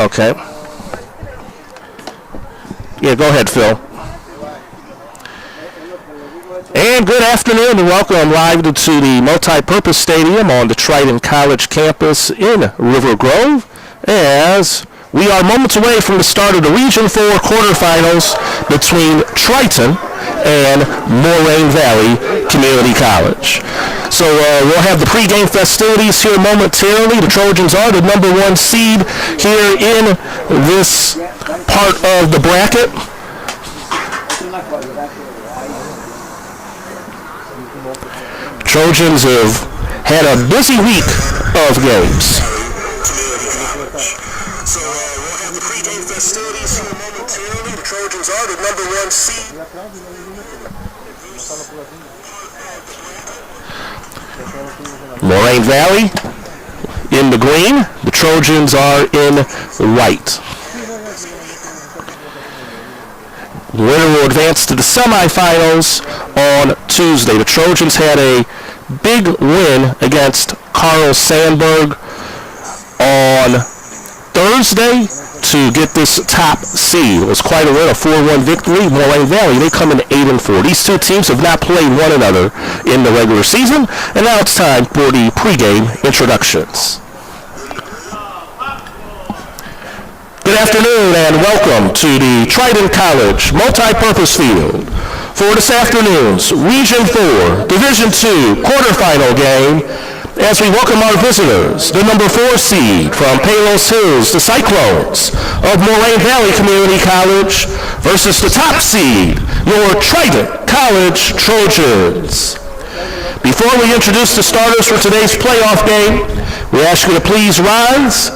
Okay. Yeah, go ahead, Phil. And good afternoon and welcome live to the multi-purpose stadium on the Triton College campus in River Grove as we are moments away from the start of the Region 4 quarterfinals between Triton and Moraine Valley Community College. So we'll have the pregame festivities here momentarily. The Trojans are the #1 seed here in this part of the bracket. Trojans have had a busy week of games. So we'll have the pregame festivities here momentarily. The Trojans are the #1 seed. Moraine Valley in the green. The Trojans are in white. The winner will advance to the semifinals on Tuesday. The Trojans had a big win against Carl Sandburg on Thursday to get this top seed. It was quite a win, a 4-1 victory. Moraine Valley, they come in 8-4. These two teams have not played one another in the regular season, and now it's time for the pregame introductions. Good afternoon and welcome to the Triton College multi-purpose field for this afternoon's Region 4 Division II quarterfinal game as we welcome our visitors, the #4 seed from Palos Hills, the Cyclones of Moraine Valley Community College versus the top seed, your Triton College Trojans. Before we introduce the starters for today's playoff game, we ask you to please rise,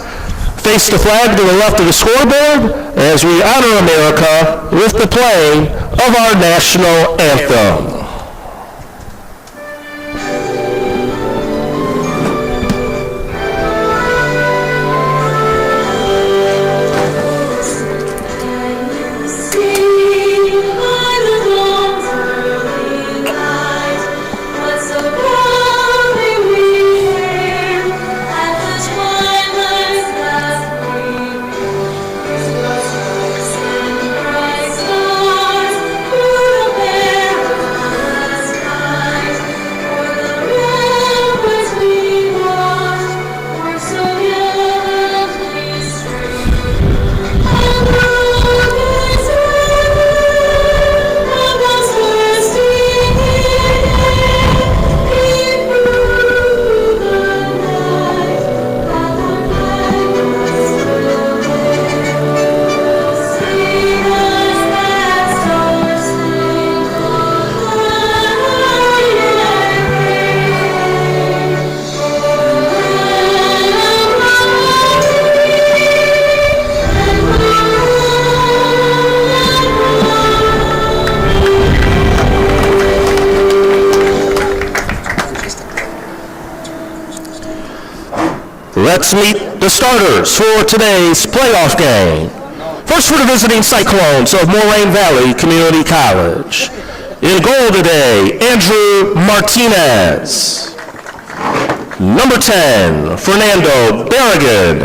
face the flag to the left of the scoreboard as we honor America with the playing of our national anthem. Let's meet the starters for today's playoff game. First for the visiting Cyclones of Moraine Valley Community College. In goal today, Andrew Martinez. Number 10, Fernando Barragan.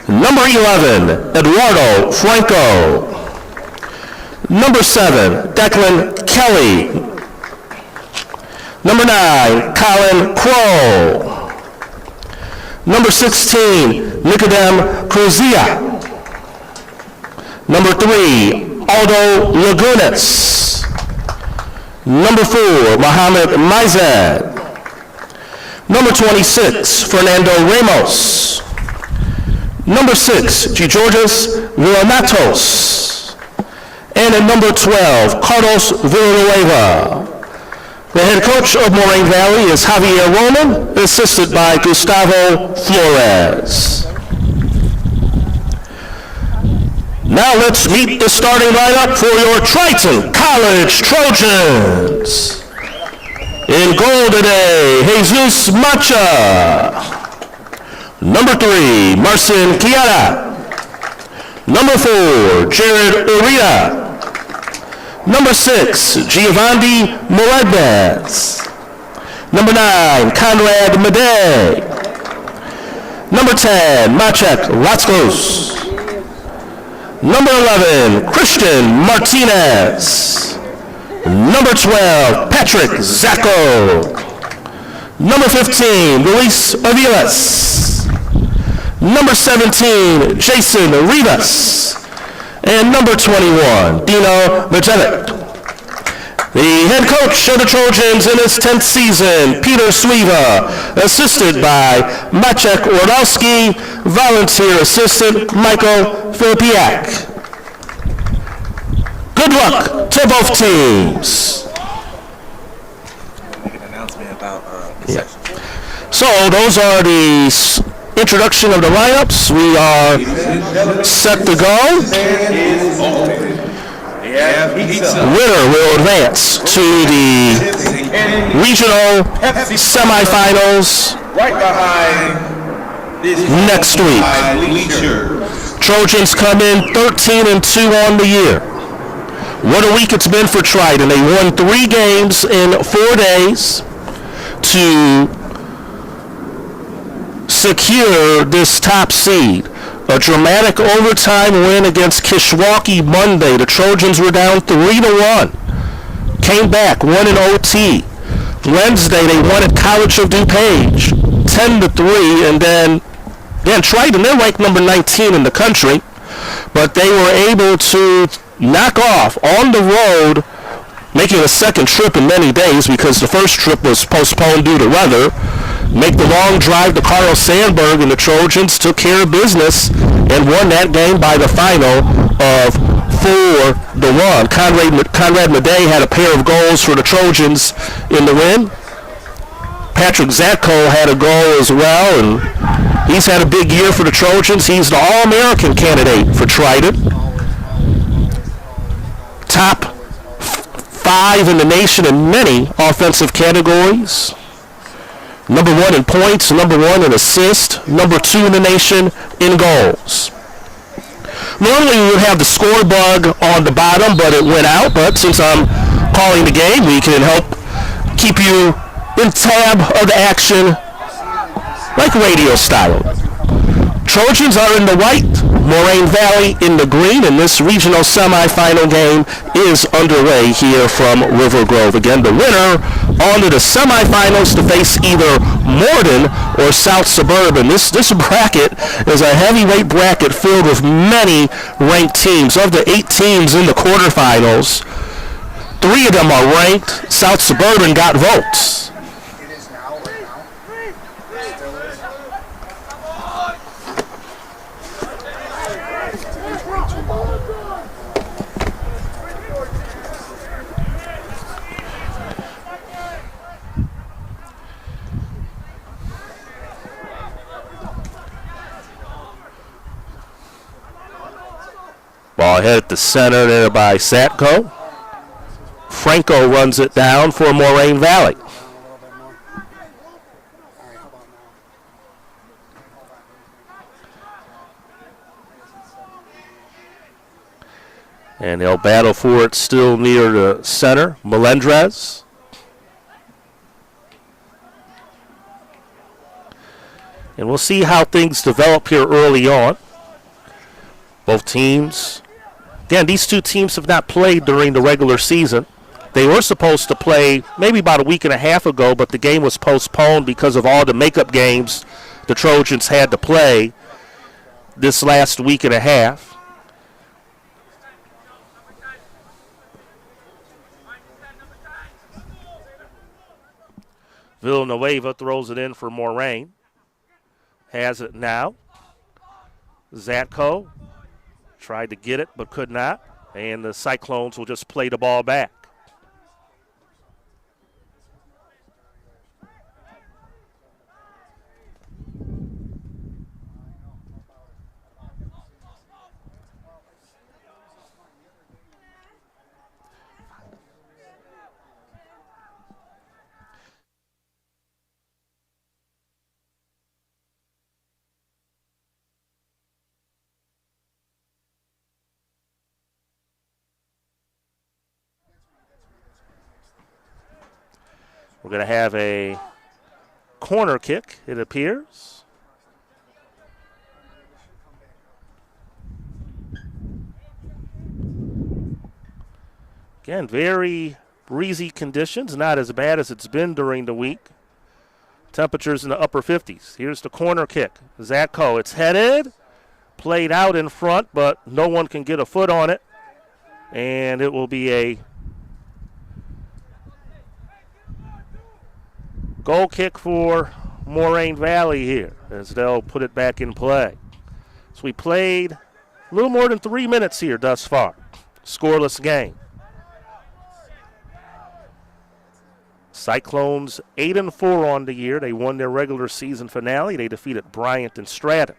Number 11, Eduardo Franco. Number 7, Declan Kelly. Number 9, Colin Crow. Number 16, Nicodem Cruzia. Number 3, Aldo Lagunas. Number 4, Mohamed Maizad. Number 26, Fernando Ramos. Number 6, Georges Villanatos. And at number 12, Carlos Villanueva. The head coach of Moraine Valley is Javier Roman, assisted by Gustavo Flores. Now let's meet the starting lineup for your Triton College Trojans. In goal today, Jesus Macha. Number 3, Marcin Chiara. Number 4, Jared Urria. Number 6, Giovanni Moraine. Number 9, Conrad Madej. Number 10, Maciek Latzkos. Number 11, Christian Martinez. Number 12, Patrick Zacco. Number 15, Luis Aviles. Number 17, Jason Rivas. And number 21, Dino Majevic. The head coach of the Trojans in his 10th season, Peter Suiva, assisted by Maciek Wardowski, volunteer assistant Michael Filipiak. Good luck to both teams. So those are the introduction of the lineups. We are set to go. Winner will advance to the regional semifinals next week. Trojans come in 13-2 on the year. What a week it's been for Triton. They won 3 games in 4 days to secure this top seed. A dramatic overtime win against Kishwaukee Monday. The Trojans were down 3-1. Came back, won in OT. Wednesday they won at College of DuPage, 10-3, and then Triton, they're ranked number 19 in the country, but they were able to knock off on the road, making a second trip in many days because the first trip was postponed due to weather. Make the long drive to Carl Sandburg, and the Trojans took care of business and won that game by the final of 4-1. Conrad Madej had a pair of goals for the Trojans in the win. Patrick Zacco had a goal as well, and he's had a big year for the Trojans. He's the All-American candidate for Triton. Top 5 in the nation in many offensive categories. Number 1 in points, number 1 in assists, number 2 in the nation in goals. Normally we would have the score bug on the bottom, but it went out. But since I'm calling the game, we can help keep you in tab of the action like radio style. Trojans are in the white, Moraine Valley in the green, and this regional semifinal game is underway here from River Grove. Again, the winner on to the semifinals to face either Morden or South Suburban. This bracket is a heavyweight bracket filled with many ranked teams. Of the 8 teams in the quarterfinals, 3 of them are ranked. South Suburban got votes. Ball hit at the center there by Satko. Franco runs it down for Moraine Valley. And they'll battle for it still near the center. Melendrez. And we'll see how things develop here early on. Both teams. Again, these 2 teams have not played during the regular season. They were supposed to play maybe about a week and a half ago, but the game was postponed because of all the makeup games the Trojans had to play this last week and a half. Villanueva throws it in for Moraine. Has it now. Zatko tried to get it but could not, and the Cyclones will just play the ball back. We're going to have a corner kick, it appears. Again, very breezy conditions, not as bad as it's been during the week. Temperatures in the upper 50s. Here's the corner kick. Zatko, it's headed, played out in front, but no one can get a foot on it. And it will be a goal kick for Moraine Valley here as they'll put it back in play. So we played a little more than 3 minutes here thus far. Scoreless game. Cyclones 8-4 on the year. They won their regular season finale. They defeated Bryant and Stratton.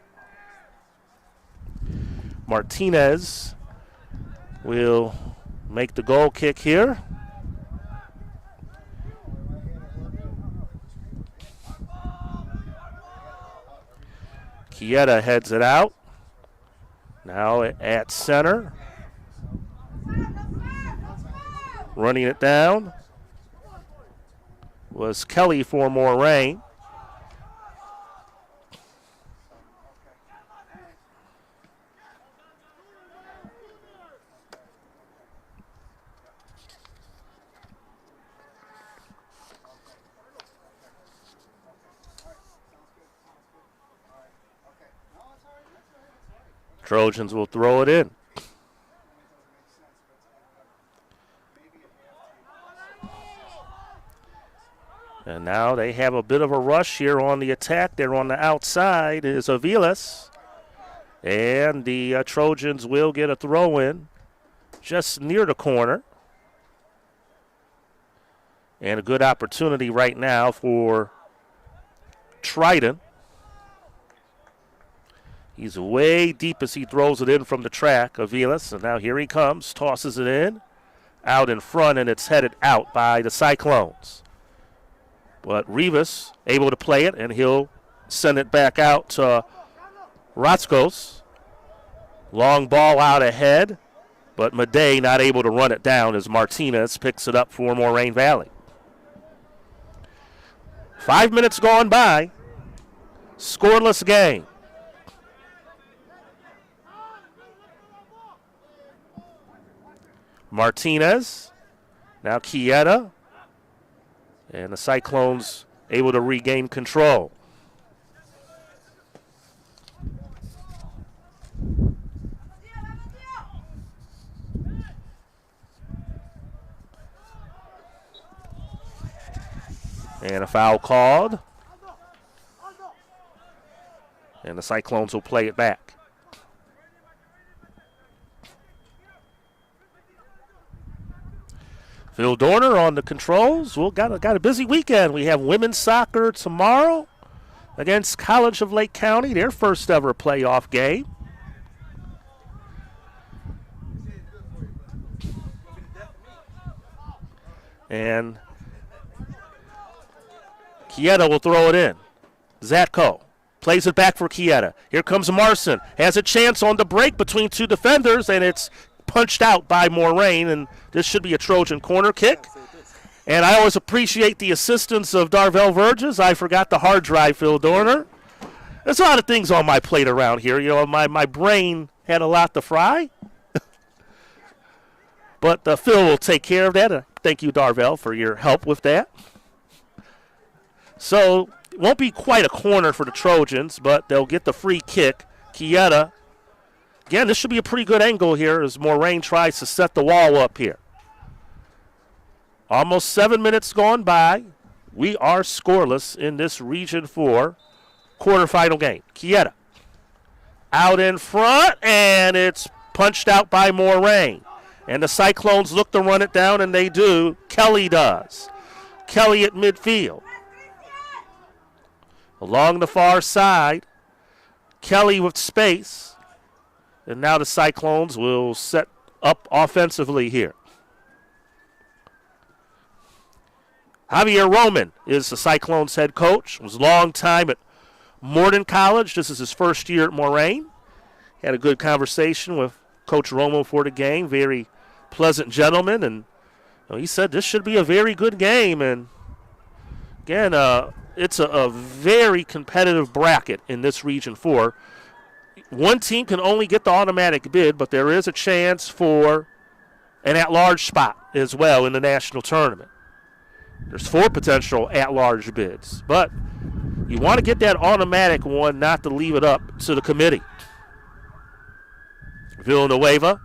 Martinez will make the goal kick here. Chieta heads it out. Now at center. Running it down was Kelly for Moraine. Trojans will throw it in. And now they have a bit of a rush here on the attack. They're on the outside is Aviles. And the Trojans will get a throw in just near the corner. And a good opportunity right now for Triton. He's way deep as he throws it in from the track, Aviles. And now here he comes, tosses it in, out in front, and it's headed out by the Cyclones. But Rivas able to play it, and he'll send it back out to Rotzkos. Long ball out ahead, but Madej not able to run it down as Martinez picks it up for Moraine Valley. 5 minutes gone by. Scoreless game. Martinez, now Chieta, and the Cyclones able to regain control. And a foul called. And the Cyclones will play it back. Phil Dorner on the controls. We'll got a busy weekend. We have women's soccer tomorrow against College of Lake County, their first ever playoff game. And Chieta will throw it in. Zatko plays it back for Chieta. Here comes Marson. Has a chance on the break between two defenders, and it's punched out by Moraine, and this should be a Trojan corner kick. And I always appreciate the assistance of Darvell Verges. I forgot the hard drive, Phil Dorner. There's a lot of things on my plate around here. You know, my brain had a lot to fry. But Phil will take care of that. Thank you, Darvell, for your help with that. So it won't be quite a corner for the Trojans, but they'll get the free kick. Chieta. Again, this should be a pretty good angle here as Moraine tries to set the wall up here. Almost 7 minutes gone by. We are scoreless in this Region 4 quarterfinal game. Chieta out in front, and it's punched out by Moraine. And the Cyclones look to run it down, and they do. Kelly does. Kelly at midfield. Along the far side, Kelly with space. And now the Cyclones will set up offensively here. Javier Roman is the Cyclones head coach. Was a long time at Morton College. This is his first year at Moraine. Had a good conversation with Coach Roman for the game. Very pleasant gentleman. And he said this should be a very good game. And again, it's a very competitive bracket in this Region 4. One team can only get the automatic bid, but there is a chance for an at-large spot as well in the national tournament. There's 4 potential at-large bids, but you want to get that automatic one, not to leave it up to the committee. Villanueva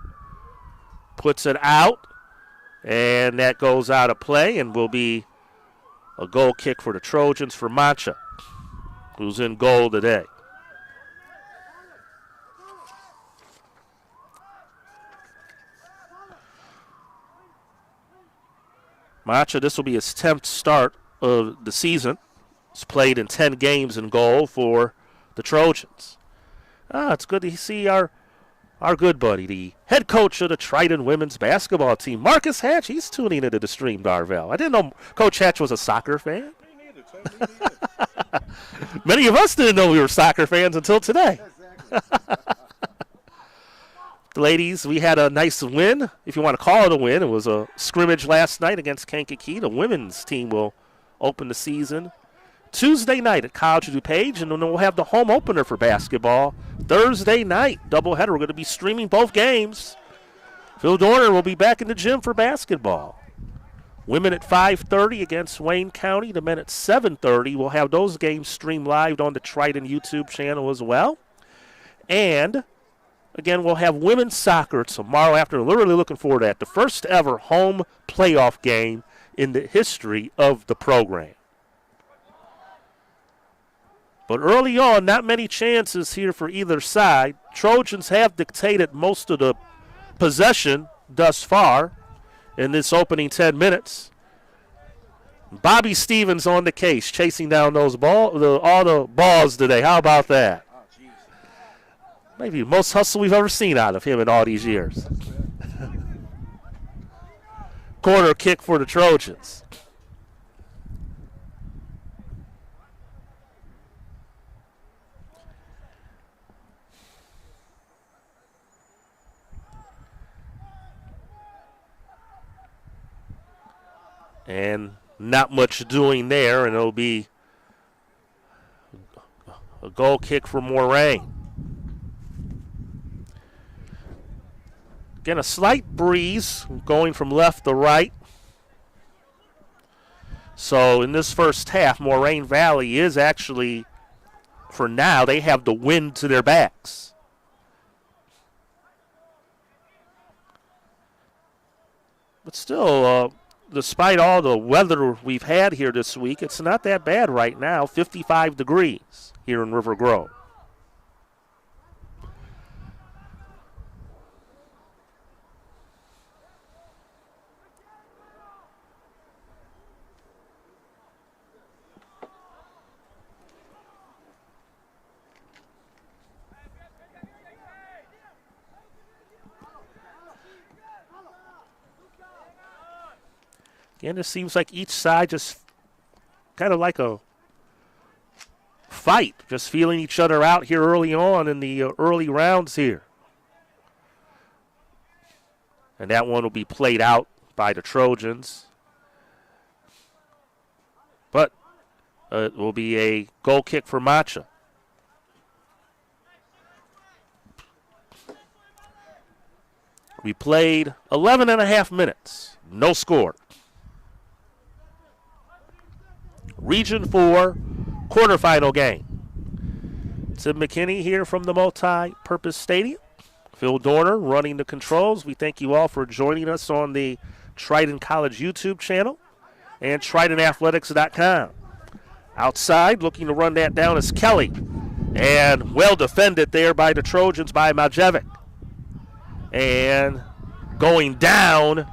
puts it out, and that goes out of play and will be a goal kick for the Trojans for Mancha, who's in goal today. Mancha, this will be his 10th start of the season. He's played in 10 games in goal for the Trojans. It's good to see our good buddy, the head coach of the Triton women's basketball team, Marcus Hatch. He's tuning into the stream, Darvell. I didn't know Coach Hatch was a soccer fan. Many of us didn't know we were soccer fans until today. The ladies, we had a nice win, if you want to call it a win. It was a scrimmage last night against Kankakee. The women's team will open the season Tuesday night at College of DuPage, and then we'll have the home opener for basketball Thursday night. Doubleheader. We're going to be streaming both games. Phil Dorner will be back in the gym for basketball. Women at 5:30 against Wayne County. The men at 7:30. We'll have those games streamed live on the Triton YouTube channel as well. And again, we'll have women's soccer tomorrow afternoon. We're really looking forward to that. The first ever home playoff game in the history of the program. But early on, not many chances here for either side. Trojans have dictated most of the possession thus far in this opening 10 minutes. Bobby Stevens on the case, chasing down those all the balls today. How about that? Maybe the most hustle we've ever seen out of him in all these years. Corner kick for the Trojans. And not much doing there, and it'll be a goal kick for Moraine. Again, a slight breeze going from left to right. So in this first half, Moraine Valley is actually, for now, they have the wind to their backs. But still, despite all the weather we've had here this week, it's not that bad right now. 55 degrees here in River Grove. Again, it seems like each side just kind of like a fight, just feeling each other out here early on in the early rounds here. And that one will be played out by the Trojans. But it will be a goal kick for Mancha. We played 11 and a half minutes. No score. Region 4 quarterfinal game. Tim McKinney here from the multi-purpose stadium. Phil Dorner running the controls. We thank you all for joining us on the Triton College YouTube channel and TritonAthletics.com. Outside, looking to run that down is Kelly. And well defended there by the Trojans by Maljevic. And going down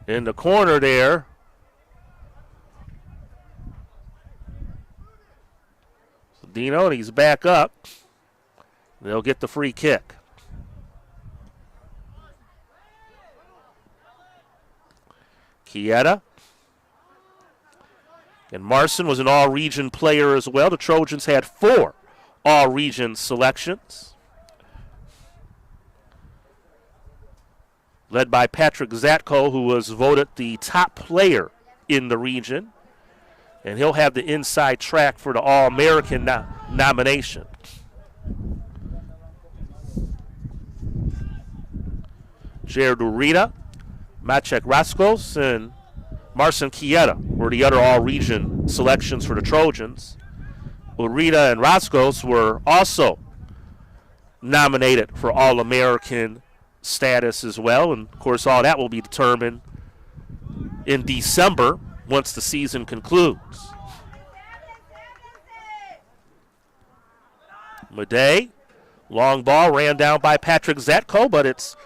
in the corner there. So Dino, he's back up. They'll get the free kick. Chieta. And Marson was an all-region player as well. The Trojans had 4 all-region selections, led by Patrick Zatko, who was voted the top player in the region. And he'll have the inside track for the All-American nomination. Jared Urita, Maciek Raskos, and Marcin Kieta were the other all-region selections for the Trojans. Urita and Raskos were also nominated for All-American status as well. And, of course, all that will be determined in December once the season concludes. Madej, long ball, ran down by Patrick Zatko, but it's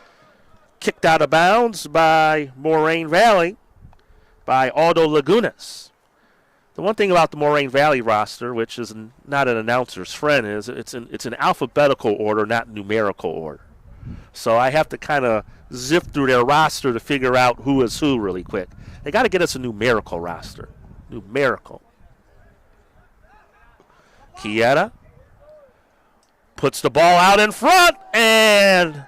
kicked out of bounds by Moraine Valley by Aldo Lagunas. The one thing about the Moraine Valley roster, which is not an announcer's friend, is it's an alphabetical order, not numerical order. So I have to kind of zip through their roster to figure out who is who really quick. They got to get us a numerical roster. Numerical. Kieta puts the ball out in front, and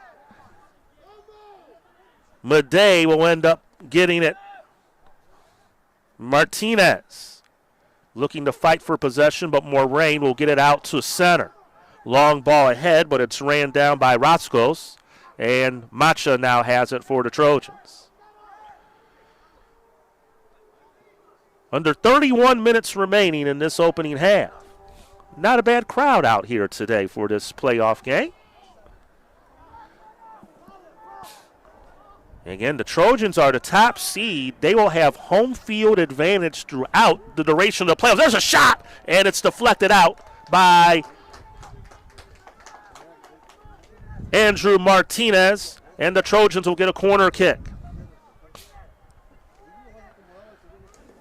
Madej will end up getting it. Martinez looking to fight for possession, but Moraine will get it out to center. Long ball ahead, but it's ran down by Raskos, and Macha now has it for the Trojans. Under 31 minutes remaining in this opening half. Not a bad crowd out here today for this playoff game. Again, the Trojans are the top seed. They will have home field advantage throughout the duration of the playoffs. There's a shot, and it's deflected out by Andrew Martinez, and the Trojans will get a corner kick. It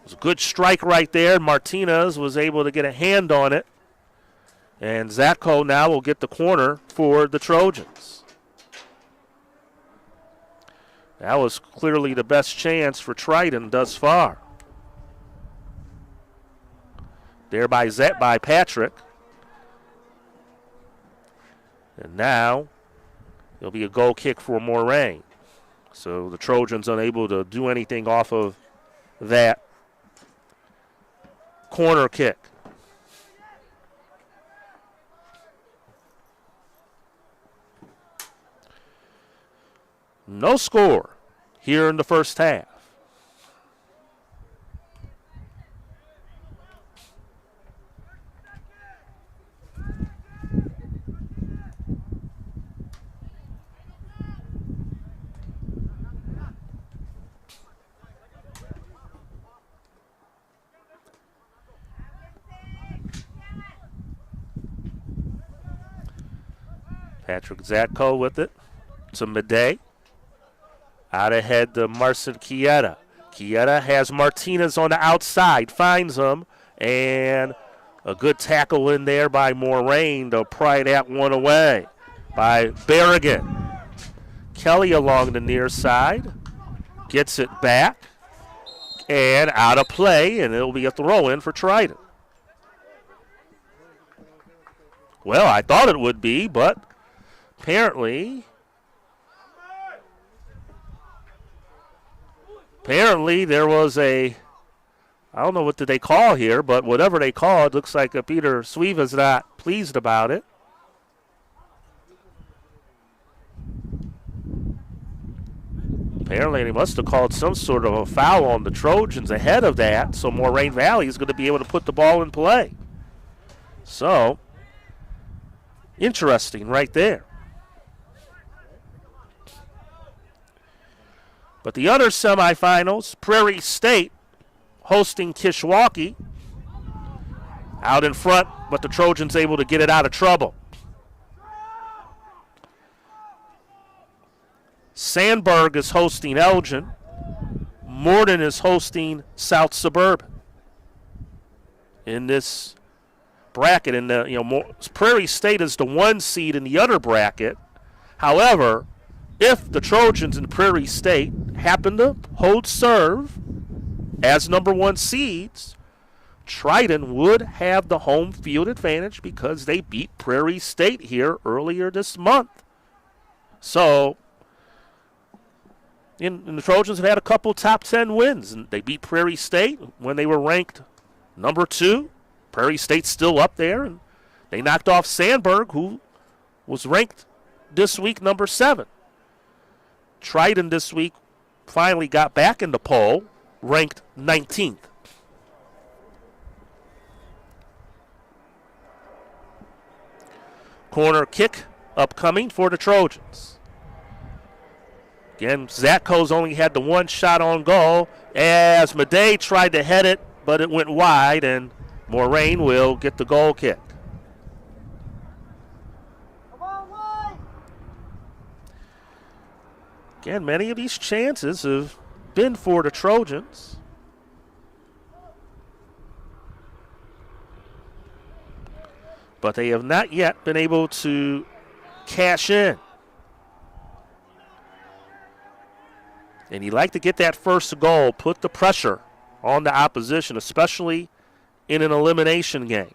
was a good strike right there. Martinez was able to get a hand on it, and Zatko now will get the corner for the Trojans. That was clearly the best chance for Triton thus far. There by Patrick. And now it'll be a goal kick for Moraine. So the Trojans unable to do anything off of that corner kick. No score here in the first half. Patrick Zatko with it to Madej. Out ahead to Marcin Kieta. Kieta has Martinez on the outside, finds him, and a good tackle in there by Moraine to pry that one away by Berrigan. Kelly along the near side, gets it back, and out of play, and it'll be a throw-in for Triton. Well, I thought it would be, but apparently there was I don't know what did they call here, but whatever they called, looks like Peter Suiva's not pleased about it. Apparently they must have called some sort of a foul on the Trojans ahead of that, so Moraine Valley is going to be able to put the ball in play. So, interesting right there. But the other semifinals, Prairie State hosting Kishwaukee. Out in front, but the Trojans able to get it out of trouble. Sandburg is hosting Elgin. Morden is hosting South Suburban. In this bracket, Prairie State is the 1 seed in the other bracket. However, if the Trojans and Prairie State happen to hold serve as number 1 seeds, Triton would have the home field advantage because they beat Prairie State here earlier this month. So, and the Trojans have had a couple top 10 wins, and they beat Prairie State when they were ranked number 2. Prairie State's still up there, and They knocked off Sandburg, who was ranked this week number 7. Triton this week finally got back in the poll, ranked 19th. Corner kick upcoming for the Trojans. Again, Zatko's only had the one shot on goal as Madej tried to head it, but it went wide, and Moraine will get the goal kick. Again, many of these chances have been for the Trojans. But they have not yet been able to cash in. And you like to get that first goal, put the pressure on the opposition, especially in an elimination game.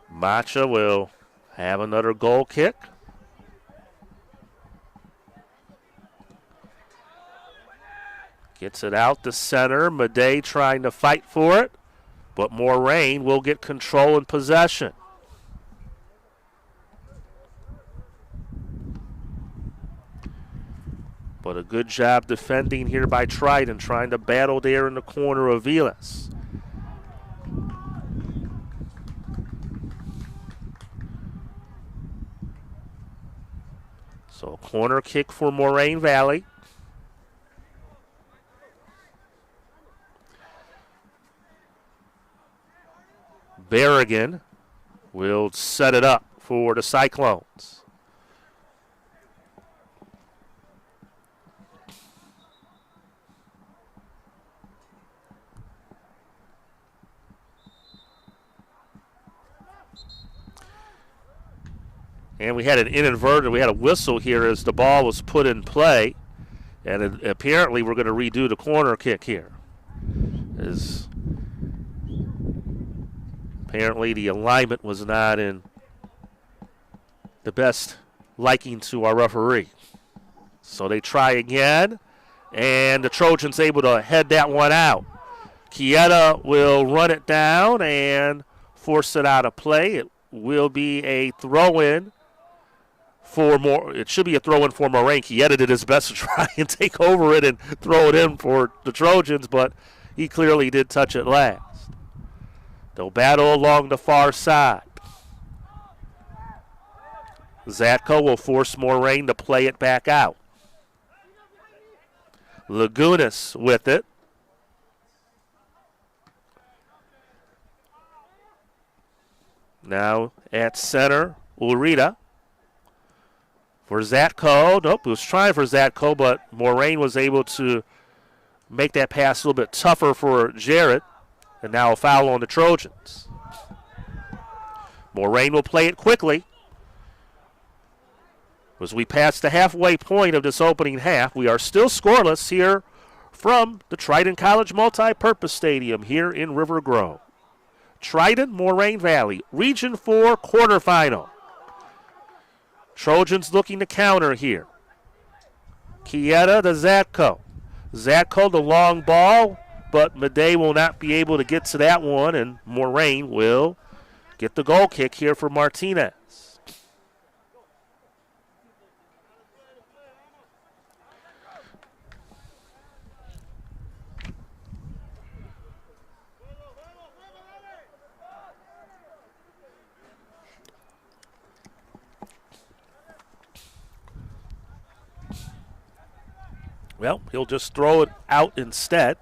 Macha will have another goal kick. Gets it out to center. Madej trying to fight for it, but Moraine will get control and possession. But a good job defending here by Triton, trying to battle there in the corner of Vilas. So a corner kick for Moraine Valley. Berrigan will set it up for the Cyclones. And we had an inadvertent, we had a whistle here as the ball was put in play. And apparently we're going to redo the corner kick here. Apparently the alignment was not in the best liking to our referee. So they try again, and the Trojans able to head that one out. Chieta will run it down and force it out of play. It will be a throw-in. It should be a throw-in for Moraine. Chieta did his best to try and take over it and throw it in for the Trojans, but he clearly did touch it last. They'll battle along the far side. Zatko will force Moraine to play it back out. Lagunas with it. Now at center, Ulrita. For Zatko, nope, he was trying for Zatko, but Moraine was able to make that pass a little bit tougher for Jarrett, and now a foul on the Trojans. Moraine will play it quickly. As we pass the halfway point of this opening half, we are still scoreless here from the Triton College Multi-Purpose Stadium here in River Grove. Triton, Moraine Valley, Region 4 quarterfinal. Trojans looking to counter here. Chieta to Zatko. Zatko the long ball, but Madej will not be able to get to that one, and Moraine will get the goal kick here for Martinez. Well, he'll just throw it out instead.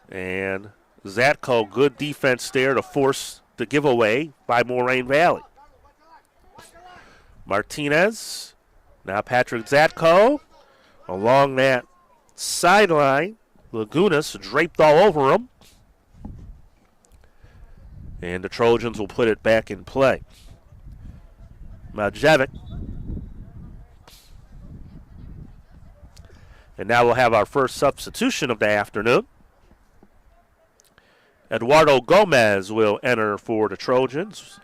And Zatko, good defense there to force the giveaway by Moraine Valley. Martinez Now Patrick Zatko along that sideline. Lagunas draped all over him. And the Trojans will put it back in play. Maljevic. And now we'll have our first substitution of the afternoon. Eduardo Gomez will enter for the Trojans.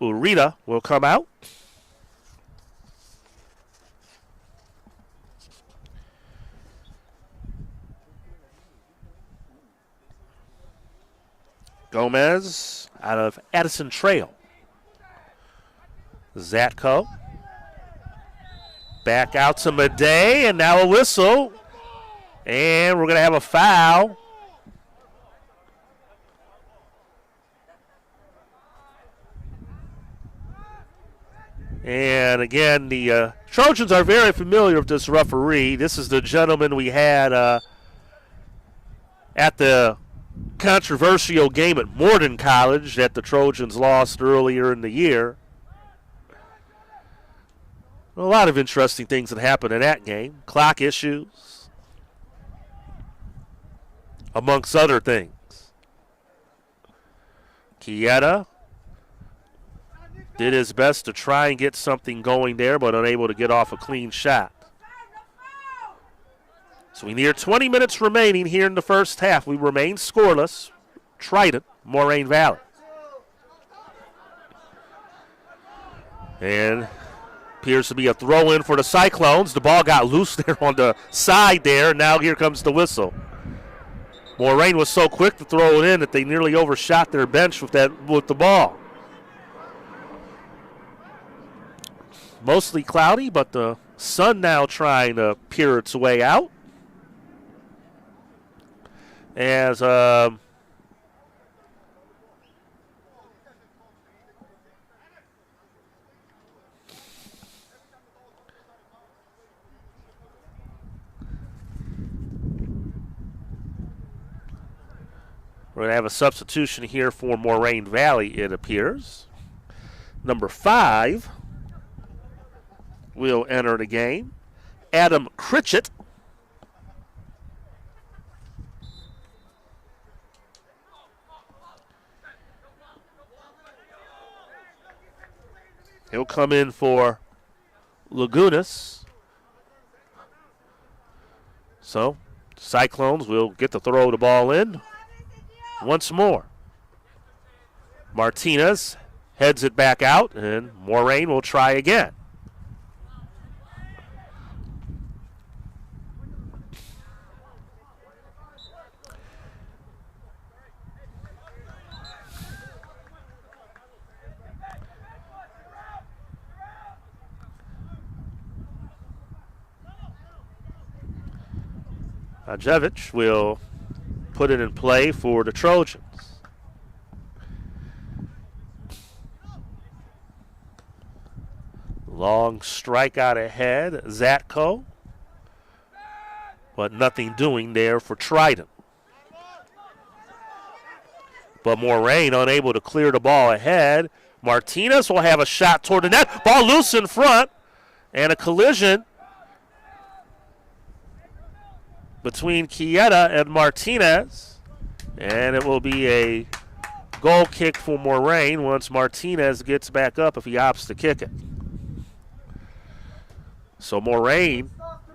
Urita will come out. Gomez out of Addison Trail. Zatko. Back out to Madej, and now a whistle. And we're going to have a foul. And again, the Trojans are very familiar with this referee. This is the gentleman we had at the controversial game at Morton College that the Trojans lost earlier in the year. A lot of interesting things that happened in that game. Clock issues, amongst other things. Chieta did his best to try and get something going there, but unable to get off a clean shot. So we near 20 minutes remaining here in the first half. We remain scoreless. Triton, Moraine Valley. And appears to be a throw-in for the Cyclones. The ball got loose there on the side there. Now here comes the whistle. Moraine was so quick to throw it in that they nearly overshot their bench with the ball. Mostly cloudy, but the sun now trying to peer its way out. As we're going to have a substitution here for Moraine Valley, it appears. Number 5 will enter the game. Adam Critchett. He'll come in for Lagunas. So, Cyclones will get to throw the ball in once more. Martinez heads it back out, and Moraine will try again. Maljevic will put it in play for the Trojans. Long strike out ahead, Zatko. But nothing doing there for Triton. But Moraine unable to clear the ball ahead. Martinez will have a shot toward the net. Ball loose in front. And a collision between Chieta and Martinez. And it will be a goal kick for Moraine once Martinez gets back up if he opts to kick it. So Moraine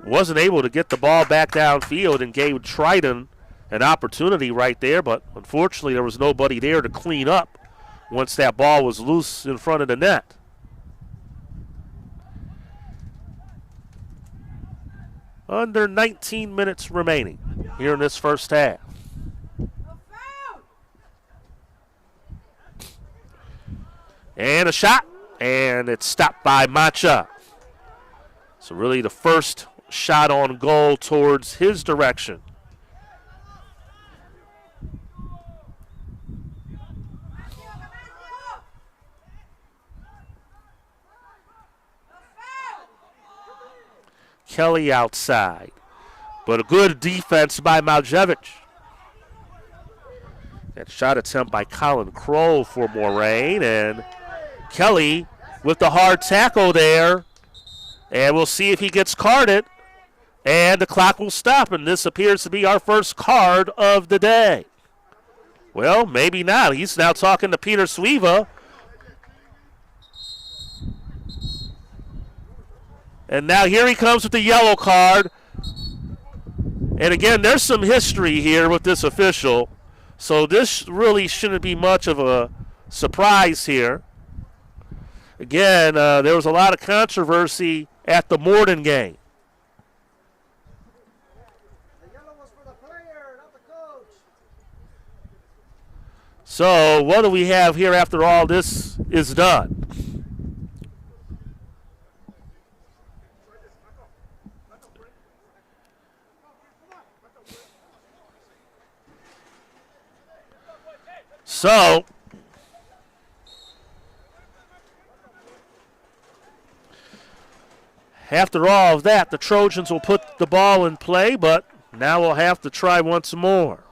wasn't able to get the ball back downfield and gave Triton an opportunity right there, but unfortunately there was nobody there to clean up once that ball was loose in front of the net. Under 19 minutes remaining here in this first half. And a shot, and it's stopped by Macha. So really the first shot on goal towards his direction. Kelly outside, but a good defense by Maljevic. That shot attempt by Colin Crow for Moraine, and Kelly with the hard tackle there. And we'll see if he gets carded. And the clock will stop, and this appears to be our first card of the day. Well, maybe not. He's now talking to Peter Suiva. And now here he comes with the yellow card. And again, there's some history here with this official. So this really shouldn't be much of a surprise here. Again, there was a lot of controversy at the Moraine game. So what do we have here after all this is done? So after all of that, the Trojans will put the ball in play, but now we'll have to try once more.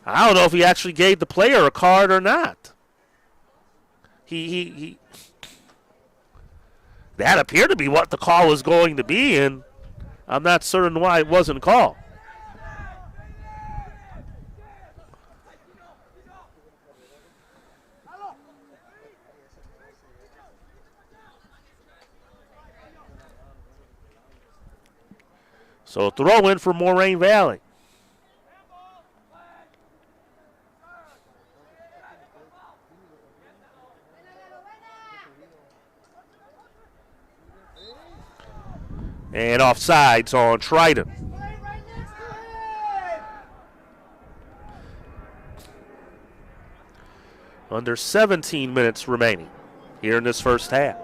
I don't know if he actually gave the player a card or not. He that appeared to be what the call was going to be, and I'm not certain why it wasn't called. So throw in for Moraine Valley. And offsides on Triton. Under 17 minutes remaining here in this first half.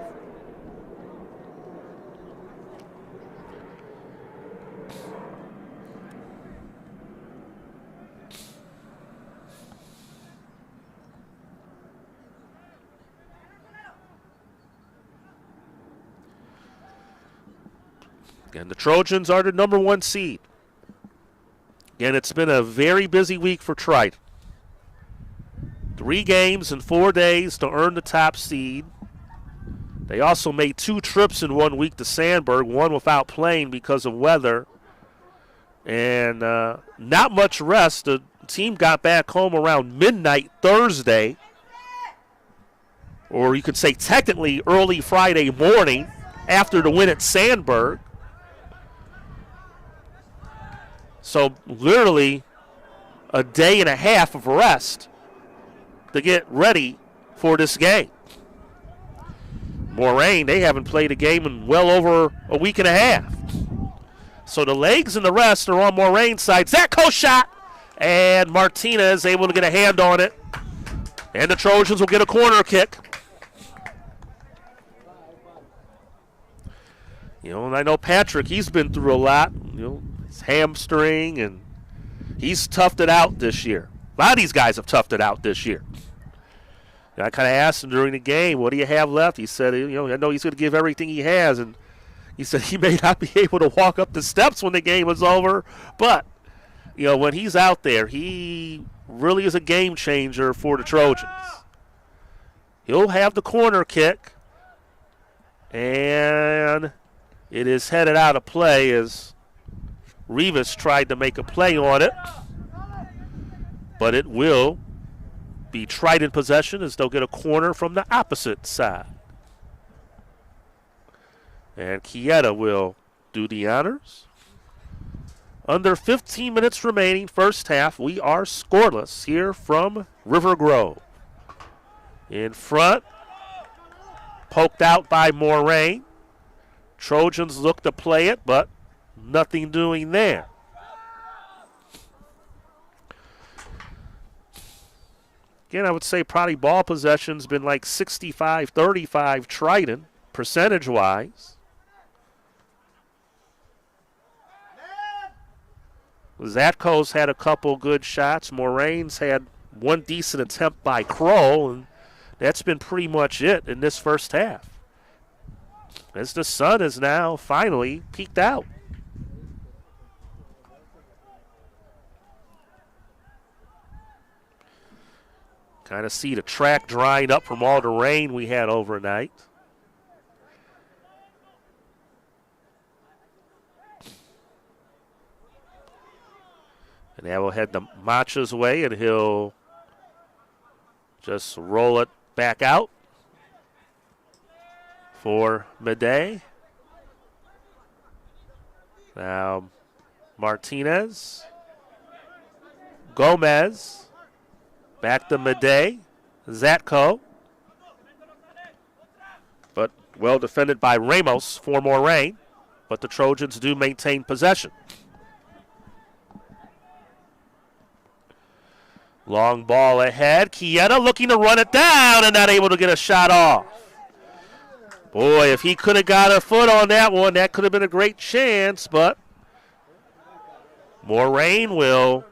And the Trojans are the number 1 seed. Again, it's been a very busy week for Triton. 3 games in 4 days to earn the top seed. They also made 2 trips in 1 week to Sandburg, one without playing because of weather. And not much rest. The team got back home around midnight Thursday, or you could say technically early Friday morning after the win at Sandburg. So literally a day and a half of rest to get ready for this game. Moraine, they haven't played a game in well over a week and a half. So the legs and the rest are on Moraine's side. Zacco shot, and Martinez able to get a hand on it. And the Trojans will get a corner kick. You know, and I know Patrick, he's been through a lot. You know, his hamstring, and he's toughed it out this year. A lot of these guys have toughed it out this year. And I kind of asked him during the game, what do you have left? He said, you know, I know he's going to give everything he has. And he said he may not be able to walk up the steps when the game is over. But, you know, when he's out there, he really is a game changer for the Trojans. He'll have the corner kick. And it is headed out of play as Rivas tried to make a play on it. But it will be Triton possession as they'll get a corner from the opposite side. And Chieta will do the honors. Under 15 minutes remaining, first half, we are scoreless here from River Grove. In front, poked out by Moraine. Trojans look to play it, but nothing doing there. Again, I would say probably ball possession's been like 65-35 Triton, percentage-wise. Zatko's had a couple good shots. Moraine's had one decent attempt by Kroll, and that's been pretty much it in this first half, as the sun is now finally peaked out. Kind of see the track drying up from all the rain we had overnight. And that will head the Macha's way, and he'll just roll it back out for Midday. Now Martinez, Gomez, back to Midday, Zatko. But well defended by Ramos for Moraine, but the Trojans do maintain possession. Long ball ahead. Chieta looking to run it down and not able to get a shot off. Boy, if he could have got a foot on that one, that could have been a great chance, but Moraine will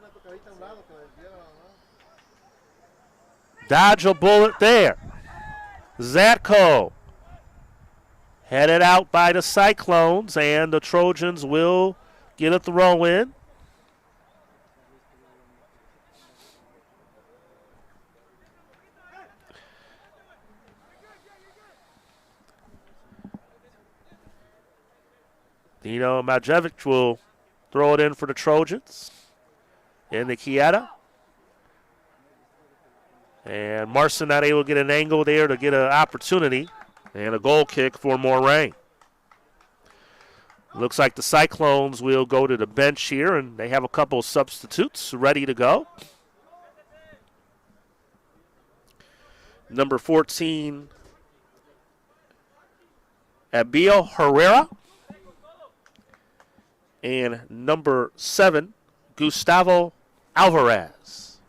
dodge a bullet there. Zatko headed out by the Cyclones, and the Trojans will get a throw in. Dino Majevic will throw it in for the Trojans in the Chieta. And Marson not able to get an angle there to get an opportunity. And a goal kick for Moraine. Looks like the Cyclones will go to the bench here, and they have a couple of substitutes ready to go. Number 14, Abiel Herrera. And number 7, Gustavo Alvarez.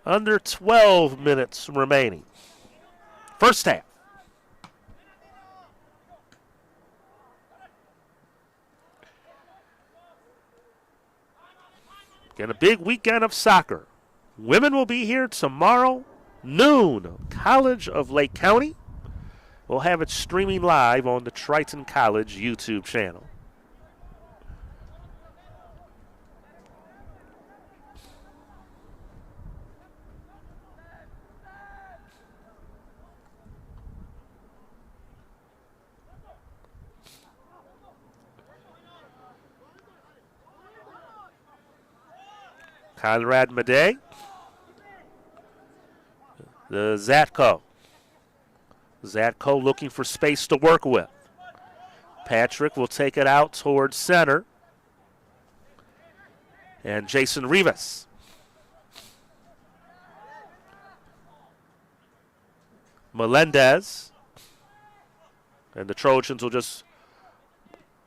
Under 12 minutes remaining. First half. Again, a big weekend of soccer. Women will be here tomorrow, noon. College of Lake County. We'll have it streaming live on the Triton College YouTube channel. Conrad Madej. The Zatko. Zatko looking for space to work with. Patrick will take it out towards center. And Jason Rivas. Melendez. And the Trojans will just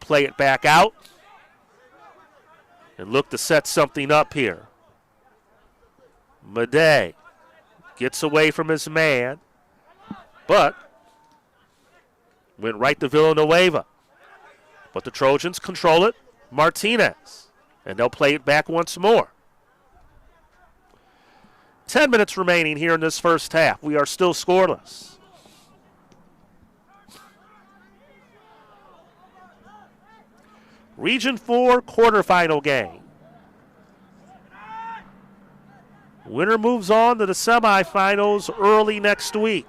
play it back out and look to set something up here. Madej gets away from his man, but went right to Villanueva. But the Trojans control it. Martinez. And they'll play it back once more. 10 minutes remaining here in this first half. We are still scoreless. Region 4 quarterfinal game. Winner moves on to the semifinals early next week.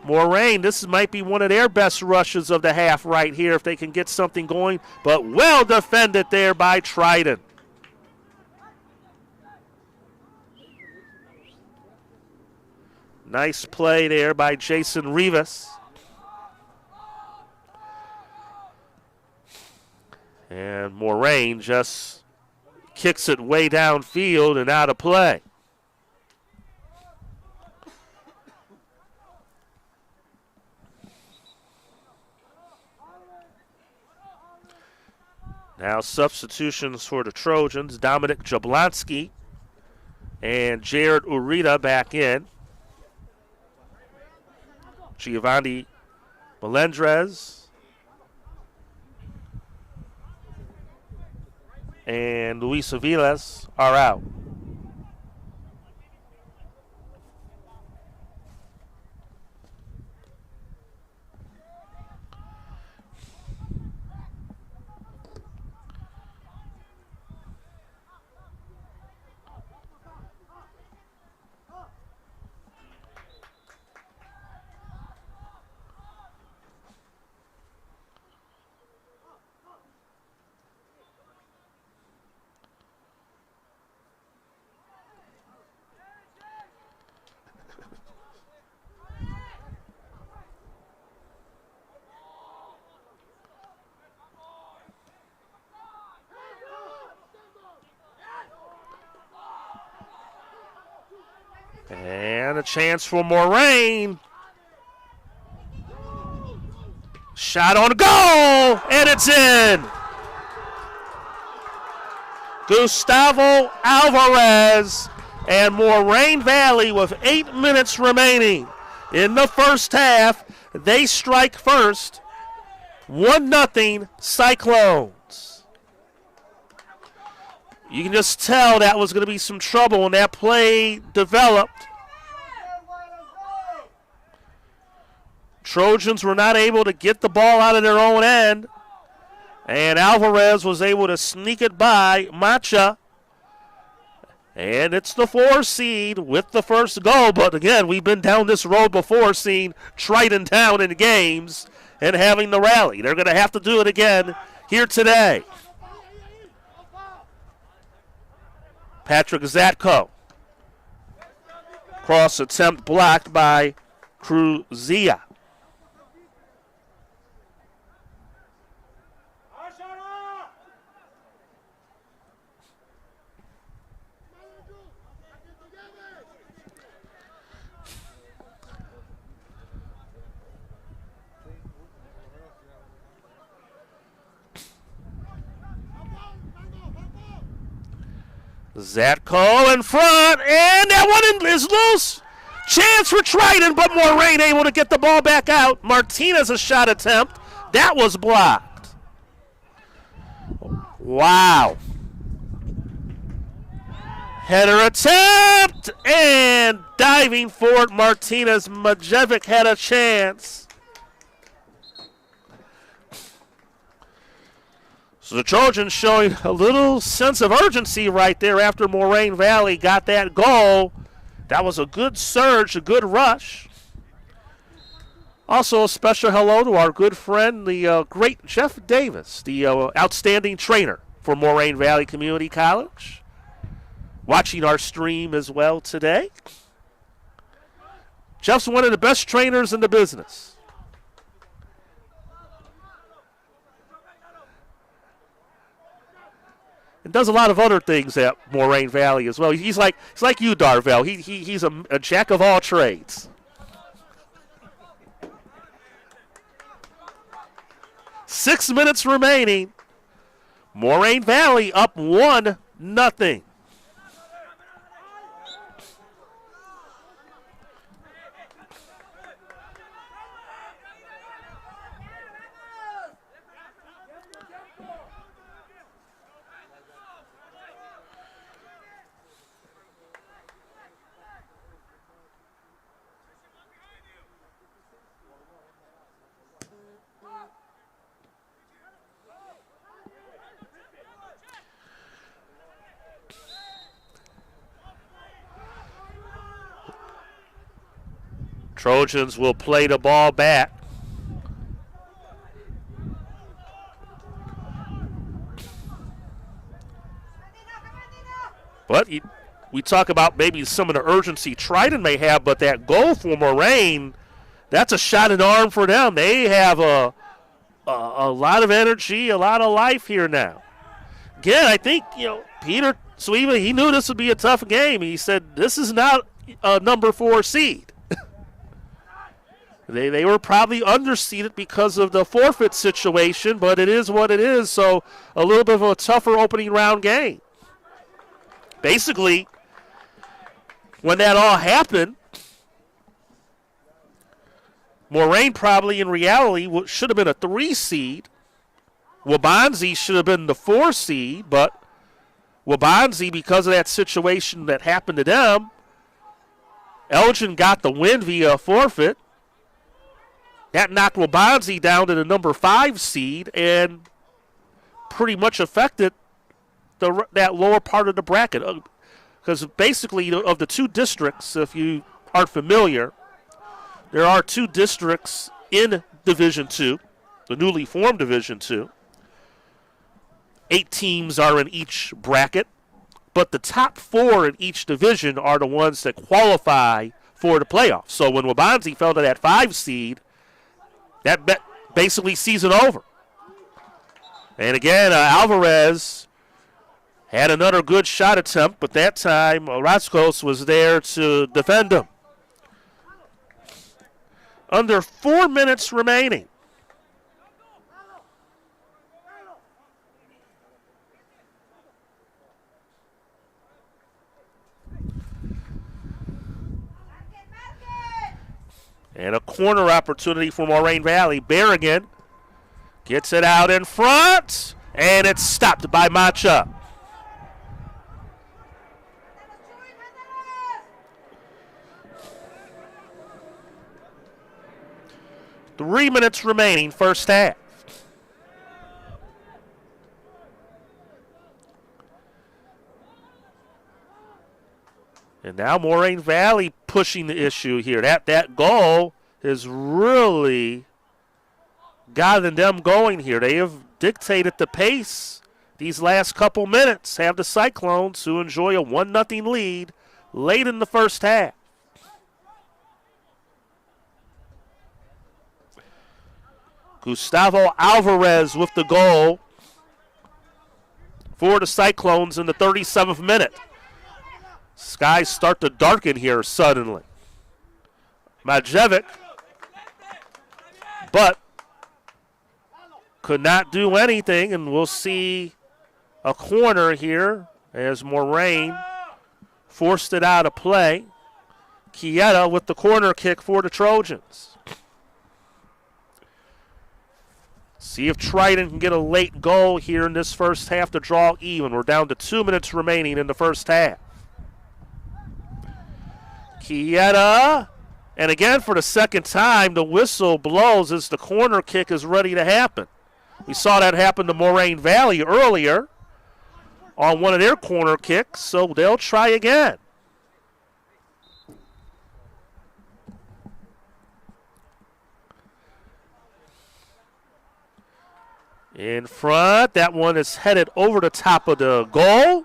Moraine, this might be one of their best rushes of the half right here if they can get something going, but well defended there by Triton. Nice play there by Jason Rivas. And Moraine just kicks it way downfield and out of play. Now substitutions for the Trojans. Dominic Jablonski and Jared Urita back in. Giovanni Melendrez and Luis Aviles are out. And a chance for Moraine. Shot on goal, and it's in. Gustavo Alvarez and Moraine Valley with 8 minutes remaining in the first half. They strike first. 1-0 Cyclones. You can just tell that was going to be some trouble when that play developed. Trojans were not able to get the ball out of their own end, and Alvarez was able to sneak it by Macha. And it's the 4 seed with the first goal. But again, we've been down this road before, seeing Triton down in games and having the rally. They're going to have to do it again here today. Patrick Zatko. Cross attempt blocked by Cruzia. Zatko in front, and that one is loose. Chance for Triton, but Moraine able to get the ball back out. Martinez a shot attempt. That was blocked. Wow. Header attempt, and diving for it, Martinez. Majevic had a chance. So the Trojans showing a little sense of urgency right there after Moraine Valley got that goal. That was a good surge, a good rush. Also a special hello to our good friend, the great Jeff Davis, the outstanding trainer for Moraine Valley Community College. Watching our stream as well today. Jeff's one of the best trainers in the business. And does a lot of other things at Moraine Valley as well. He's like you, Darvell. He's a jack of all trades. Six minutes remaining. Moraine Valley up 1-0. Trojans will play the ball back. But we talk about maybe some of the urgency Triton may have, but that goal for Moraine, that's a shot in the arm for them. They have a lot of energy, a lot of life here now. Again, I think, Peter Sweeva, he knew this would be a tough game. He said, this is not a number 4 seed. They were probably underseeded because of the forfeit situation, but it is what it is, so a little bit of a tougher opening round game. Basically, when that all happened, Moraine probably in reality should have been a 3 seed. Wabanzi should have been the 4 seed, but Wabanzi, because of that situation that happened to them, Elgin got the win via forfeit. That knocked Wabanzi down to the number 5 seed and pretty much affected that lower part of the bracket. Because basically, of the 2 districts, if you aren't familiar, there are 2 districts in Division II, the newly formed Division II. 8 teams are in each bracket, but the top 4 in each division are the ones that qualify for the playoffs. So when Wabanzi fell to that 5 seed, that basically season over. And again, Alvarez Had another good shot attempt, but that time Raskos was there to defend him. Under 4 minutes remaining. And a corner opportunity for Moraine Valley. Berrigan gets it out in front, and it's stopped by Macha. Three minutes remaining, first half. And now Moraine Valley pushing the issue here. That goal has really gotten them going here. They have dictated the pace these last couple minutes. Have the Cyclones who enjoy a 1-0 lead late in the first half. Gustavo Alvarez with the goal for the Cyclones in the 37th minute. Skies start to darken here suddenly. Majevic, but could not do anything, and we'll see a corner here as Moraine forced it out of play. Chieta with the corner kick for the Trojans. See if Triton can get a late goal here in this first half to draw even. We're down to 2 minutes remaining in the first half. Chieta, and again for the second time, the whistle blows as the corner kick is ready to happen. We saw that happen to Moraine Valley earlier on one of their corner kicks, so they'll try again. In front, that one is headed over the top of the goal.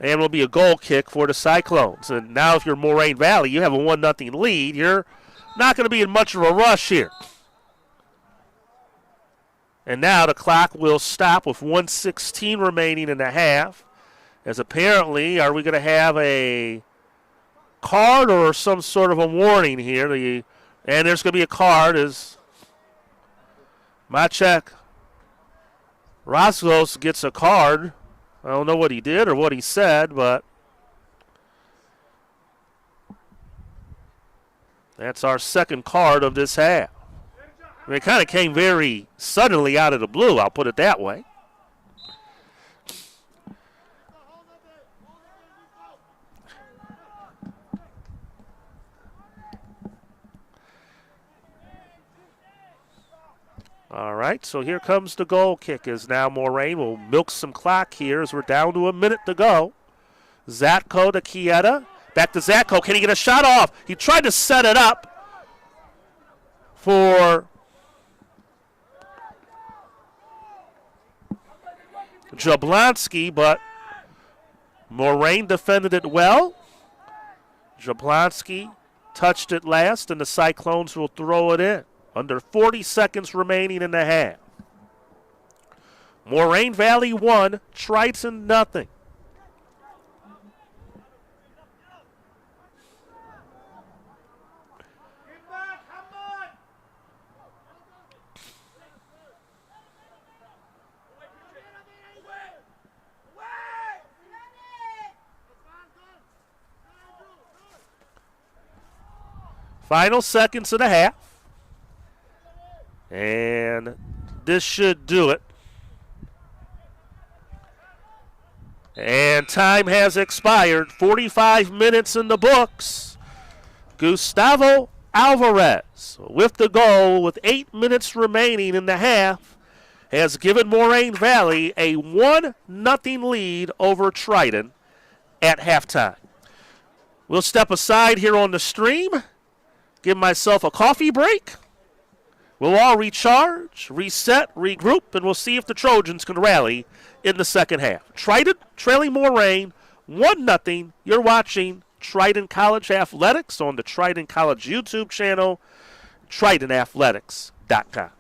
And it'll be a goal kick for the Cyclones. And now if you're Moraine Valley, you have a 1-0 lead. You're not going to be in much of a rush here. And now the clock will stop with 1:16 remaining in the half. As apparently, are we going to have a card or some sort of a warning here? And there's going to be a card as Maciek Roslos gets a card. I don't know what he did or what he said, but that's our second card of this half. I mean, it kind of came very suddenly out of the blue, I'll put it that way. All right, so here comes the goal kick as now Moraine will milk some clock here as we're down to a minute to go. Zatko to Chieta. Back to Zatko. Can he get a shot off? He tried to set it up for Jablonski, but Moraine defended it well. Jablonski touched it last, and the Cyclones will throw it in. Under 40 seconds remaining in the half. Moraine Valley 1, Triton nothing. Final seconds of the half. And this should do it. And time has expired. 45 minutes in the books. Gustavo Alvarez with the goal with 8 minutes remaining in the half has given Moraine Valley a 1-0 lead over Triton at halftime. We'll step aside here on the stream, give myself a coffee break. We'll all recharge, reset, regroup, and we'll see if the Trojans can rally in the second half. Triton trailing Moraine 1-0. You're watching Triton College Athletics on the Triton College YouTube channel, TritonAthletics.com.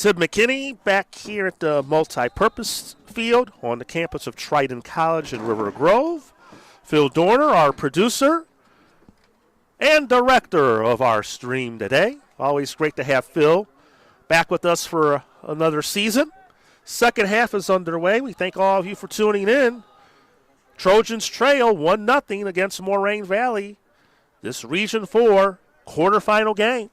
Tim McKinney back here at the multi-purpose field on the campus of Triton College in River Grove. Phil Dorner, our producer and director of our stream today. Always great to have Phil back with us for another season. Second half is underway. We thank all of you for tuning in. Trojans trail 1-0 against Moraine Valley. This Region 4 quarterfinal game.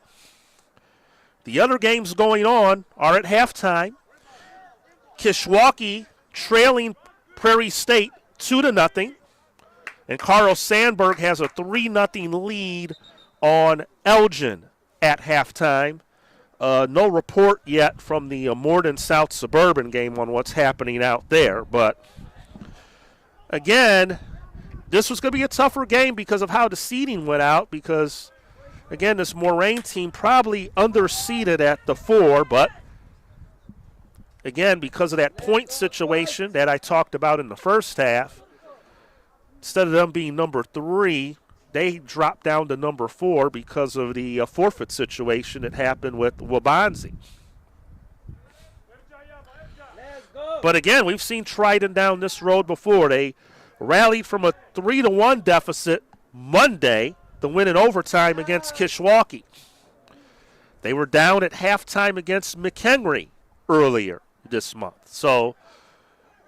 The other games going on are at halftime. Kishwaukee trailing Prairie State 2-0. And Carl Sandberg has a 3-0 lead on Elgin at halftime. No report yet from the Morden South Suburban game on what's happening out there. But, again, this was going to be a tougher game because of how the seeding went out because, again, this Moraine team probably underseeded at the 4, but, again, because of that point situation that I talked about in the first half, instead of them being number 3, they dropped down to number 4 because of the forfeit situation that happened with Wabanzi. But again, we've seen Triton down this road before. They rallied from a 3-1 deficit Monday to win in overtime against Kishwaukee. They were down at halftime against McHenry earlier this month. So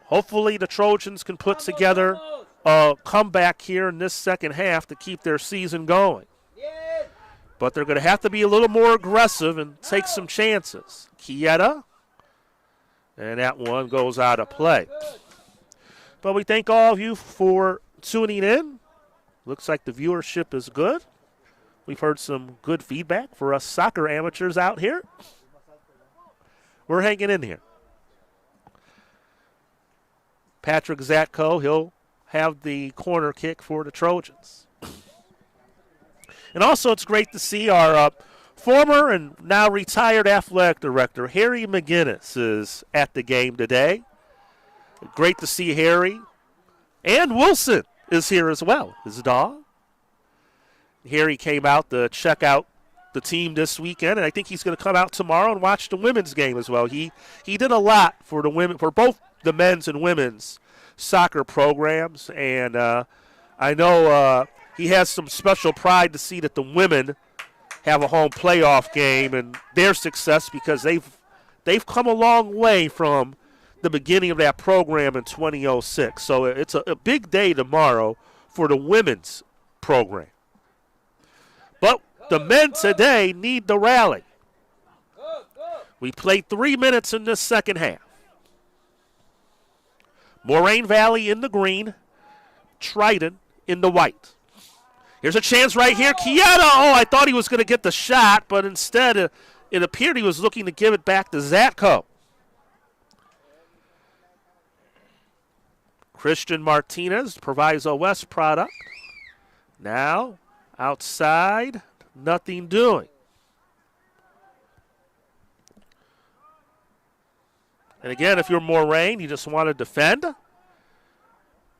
hopefully the Trojans can put together a comeback here in this second half to keep their season going. But they're going to have to be a little more aggressive and take some chances. Kieta, and that one goes out of play. But we thank all of you for tuning in. Looks like the viewership is good. We've heard some good feedback for us soccer amateurs out here. We're hanging in here. Patrick Zatko, he'll have the corner kick for the Trojans. And also it's great to see our former and now retired athletic director, Harry McGinnis, is at the game today. Great to see Harry. And Wilson is here as well, his dog. Harry came out to check out the team this weekend, and I think he's going to come out tomorrow and watch the women's game as well. He did a lot for the women, for both the men's and women's soccer programs, and I know he has some special pride to see that the women have a home playoff game and their success because they've come a long way from the beginning of that program in 2006. So it's a big day tomorrow for the women's program. But the men today need the rally. We played 3 minutes in this second half. Moraine Valley in the green, Triton in the white. Here's a chance right here. Kieta, I thought he was going to get the shot, but instead it appeared he was looking to give it back to Zatko. Christian Martinez, Proviso West product. Now outside, nothing doing. And again, if you're Moraine, you just want to defend.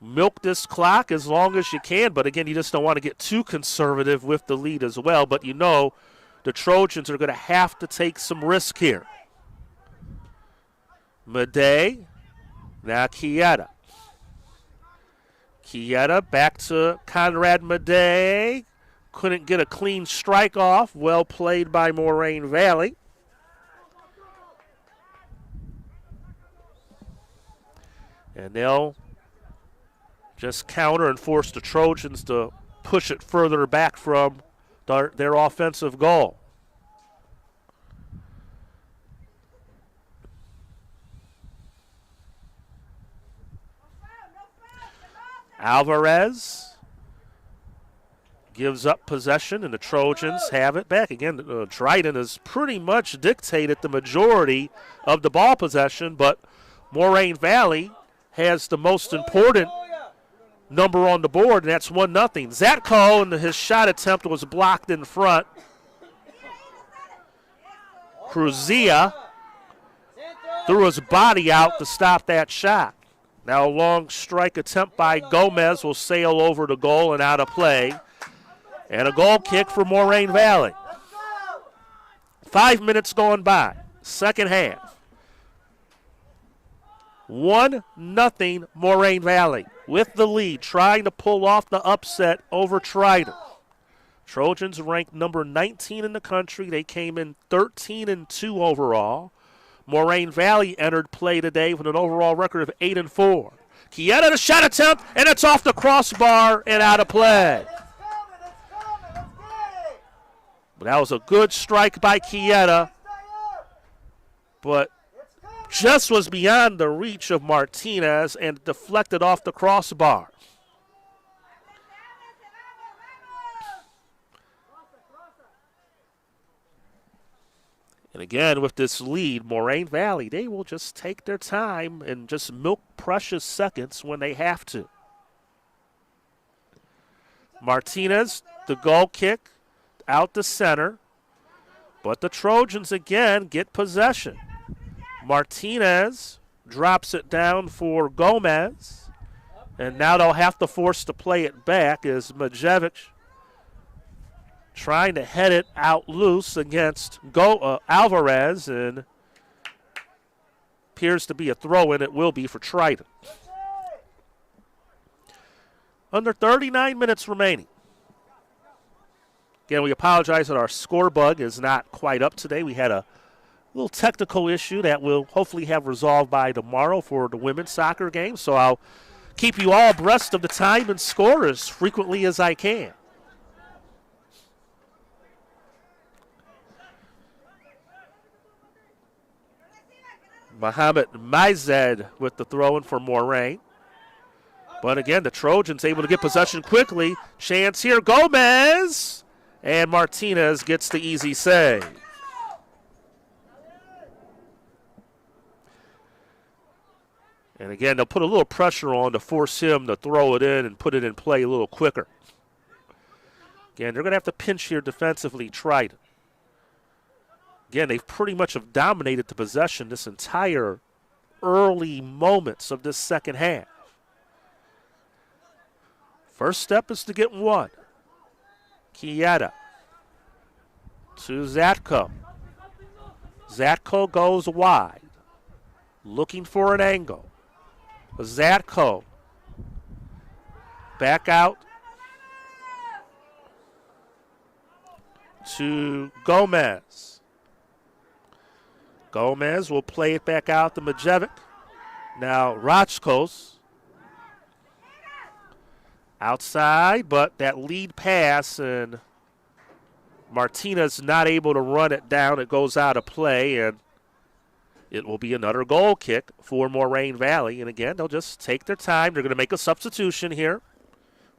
Milk this clock as long as you can. But again, you just don't want to get too conservative with the lead as well. But you know the Trojans are going to have to take some risk here. Madej, now Kieta. Kieta back to Conrad Madej. Couldn't get a clean strike off. Well played by Moraine Valley. And they'll just counter and force the Trojans to push it further back from their offensive goal. Alvarez gives up possession, and the Trojans have it back. Again, Triton has pretty much dictated the majority of the ball possession, but Moraine Valley has the most important number on the board, and that's 1-0. Zatko, and his shot attempt was blocked in front. Cruzia threw his body out to stop that shot. Now a long strike attempt by Gomez will sail over the goal and out of play. And a goal kick for Moraine Valley. 5 minutes going by. second half. 1-0 Moraine Valley with the lead, trying to pull off the upset over Triton. Trojans ranked number 19 in the country. They came in 13-2 overall. Moraine Valley entered play today with an overall record of 8-4. Chieta, the shot attempt, and it's off the crossbar and out of play. But that was a good strike by Chieta, but just was beyond the reach of Martinez and deflected off the crossbar. And again, with this lead, Moraine Valley, they will just take their time and just milk precious seconds when they have to. Martinez, the goal kick, out the center. But the Trojans again get possession. Martinez drops it down for Gomez. And now they'll have to force to play it back as Majevic trying to head it out loose against Alvarez, and appears to be a throw-in. It will be for Triton. Under 39 minutes remaining. Again, we apologize that our score bug is not quite up today. We had a little technical issue that we'll hopefully have resolved by tomorrow for the women's soccer game, so I'll keep you all abreast of the time and score as frequently as I can. Mohamed Maized with the throw-in for Moraine. But again, the Trojans able to get possession quickly. Chance here, Gomez! And Martinez gets the easy save. And again, they'll put a little pressure on to force him to throw it in and put it in play a little quicker. Again, they're going to have to pinch here defensively, Triton. Again, they've pretty much have dominated the possession this entire early moments of this second half. First step is to get one. Chieta to Zatko. Zatko goes wide, looking for an angle. Zatko back out to Gomez. Gomez will play it back out to Majevic. Now Rachkos outside, but that lead pass, and Martinez not able to run it down. It goes out of play, and it will be another goal kick for Moraine Valley. And again, they'll just take their time. They're going to make a substitution here.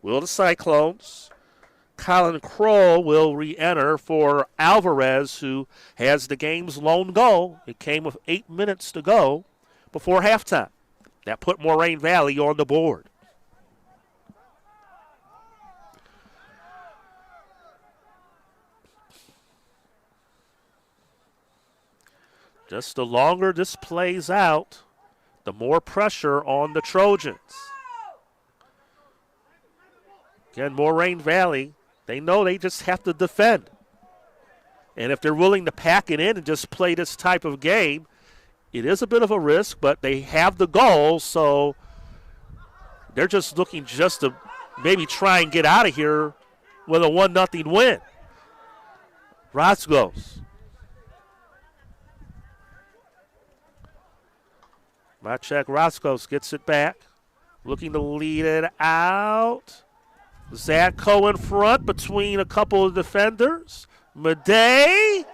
Will the Cyclones? Colin Kroll will re-enter for Alvarez, who has the game's lone goal. It came with 8 minutes to go before halftime. That put Moraine Valley on the board. Just the longer this plays out, the more pressure on the Trojans. Again, Moraine Valley, they know they just have to defend. And if they're willing to pack it in and just play this type of game, it is a bit of a risk, but they have the goal, so they're just looking just to maybe try and get out of here with a 1-0 win. Rosgos. Maciek Rosgos gets it back, looking to lead it out. Zatko in front between a couple of defenders. Madej,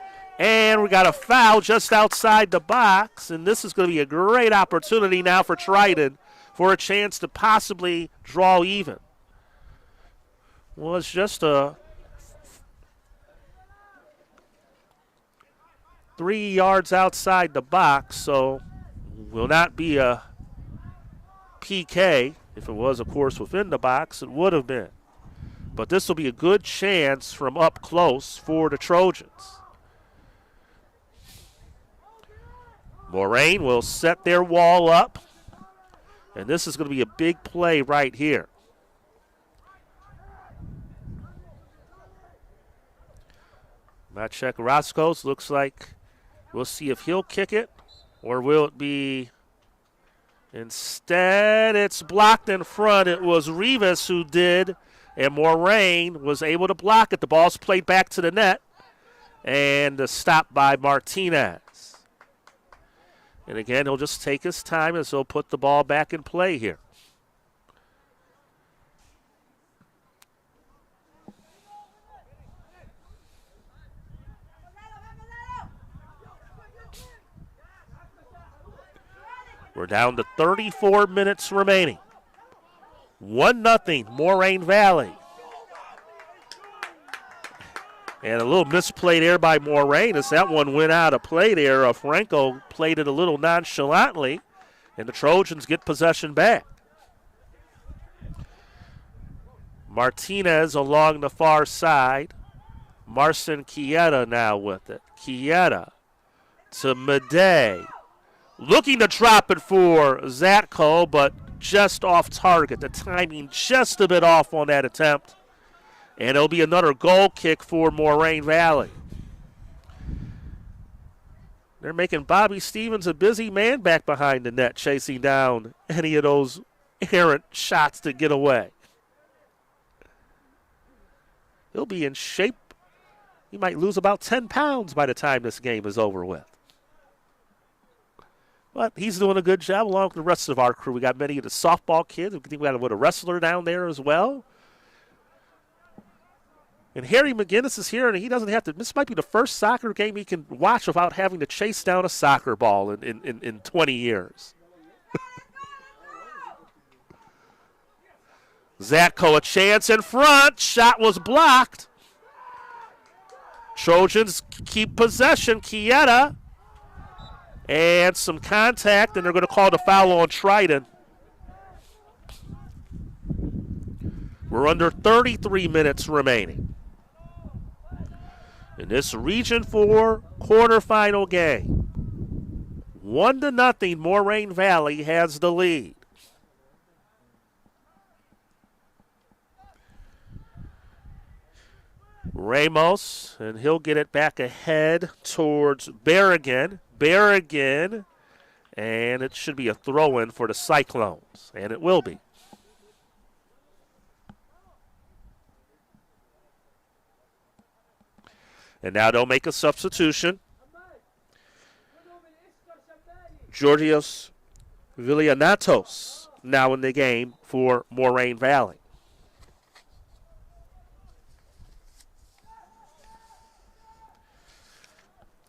and we got a foul just outside the box, and this is going to be a great opportunity now for Triton for a chance to possibly draw even. Well, it's just a 3 yards outside the box, so will not be a PK. If it was, of course, within the box, it would have been. But this will be a good chance from up close for the Trojans. Moraine will set their wall up, and this is going to be a big play right here. Maciek Rosgos looks like We'll see if he'll kick it or will it be instead. It's blocked in front. It was Rivas who did, and Moraine was able to block it. The ball's played back to the net, and a stop by Martinez. And again, he'll just take his time as he'll put the ball back in play here. We're down to 34 minutes remaining. 1-0, Moraine Valley. And a little misplay there by Moraine as that one went out of play there. Franco played it a little nonchalantly, and the Trojans get possession back. Martinez along the far side. Marcin Chieta now with it. Chieta to Madej. Looking to drop it for Zatko, but just off target. The timing just a bit off on that attempt. And it'll be another goal kick for Moraine Valley. They're making Bobby Stevens a busy man back behind the net, chasing down any of those errant shots to get away. He'll be in shape. He might lose about 10 pounds by the time this game is over with. But he's doing a good job along with the rest of our crew. We got many of the softball kids. We got a wrestler down there as well. And Harry McGinnis is here, and he doesn't have to. This might be the first soccer game he can watch without having to chase down a soccer ball in 20 years. Zatko a chance in front. Shot was blocked. Trojans keep possession. Chieta. And some contact, and they're going to call the foul on Triton. We're under 33 minutes remaining in this Region 4 quarterfinal game. 1-0, Moraine Valley has the lead. Ramos, and he'll get it back ahead towards Berrigan. Berrigan, and it should be a throw-in for the Cyclones, and it will be. And now they'll make a substitution. Georgios Villanatos now in the game for Moraine Valley.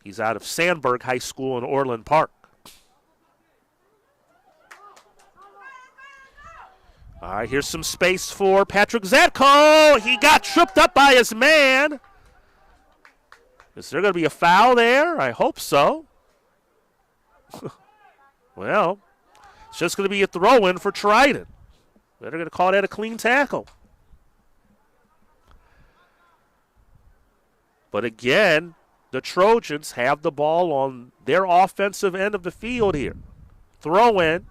He's out of Sandburg High School in Orland Park. All right, here's some space for Patrick Zatko. He got tripped up by his man. Is there going to be a foul there? I hope so. Well, it's just going to be a throw-in for Triton. They're going to call that a clean tackle. But again, the Trojans have the ball on their offensive end of the field here. Throw in.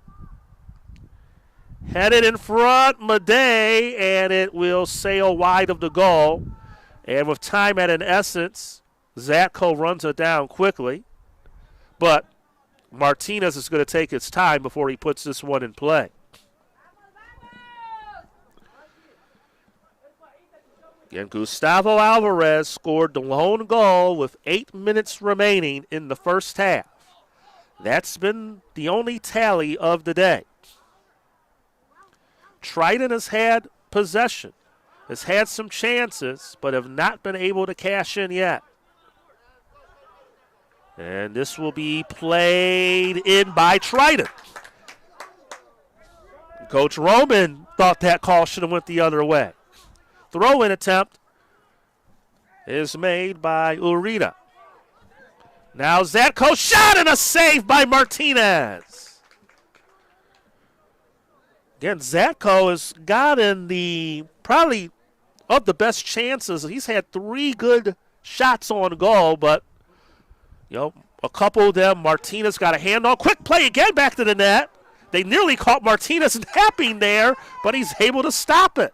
Headed in front, Madej, and it will sail wide of the goal. And with time at an essence, Zatko runs it down quickly. But Martinez is going to take his time before he puts this one in play. And Gustavo Alvarez scored the lone goal with 8 minutes remaining in the first half. That's been the only tally of the day. Triton has had possession, has had some chances, but have not been able to cash in yet. And this will be played in by Triton. Coach Roman thought that call should have went the other way. Throw-in attempt is made by Urita. Now Zatko shot and a save by Martinez. Again, Zatko has gotten probably of the best chances. He's had 3 good shots on goal, but a couple of them Martinez got a hand on. Quick play again back to the net. They nearly caught Martinez napping there, but he's able to stop it.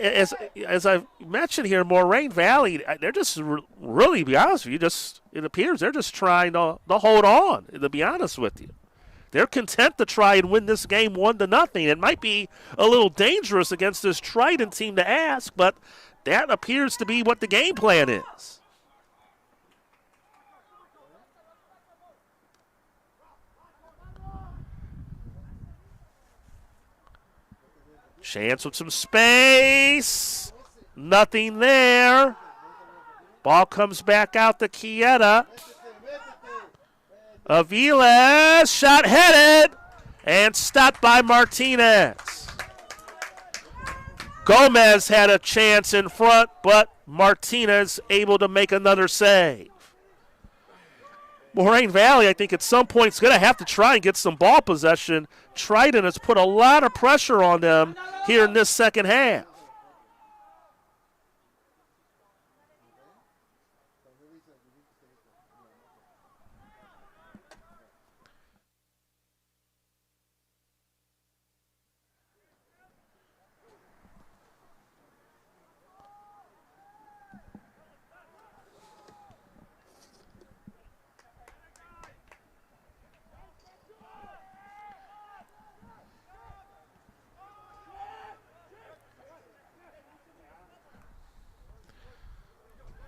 as I mentioned here, Moraine Valley, they're just really, to be honest with you, it appears they're just trying to hold on, to be honest with you. They're content to try and win this game 1-0. It might be a little dangerous against this Triton team to ask, but that appears to be what the game plan is. Chance with some space. Nothing there. Ball comes back out to Quieta. Aviles, shot headed, and stopped by Martinez. Gomez had a chance in front, but Martinez able to make another save. Moraine Valley, I think at some point is going to have to try and get some ball possession. Triton has put a lot of pressure on them here in this second half.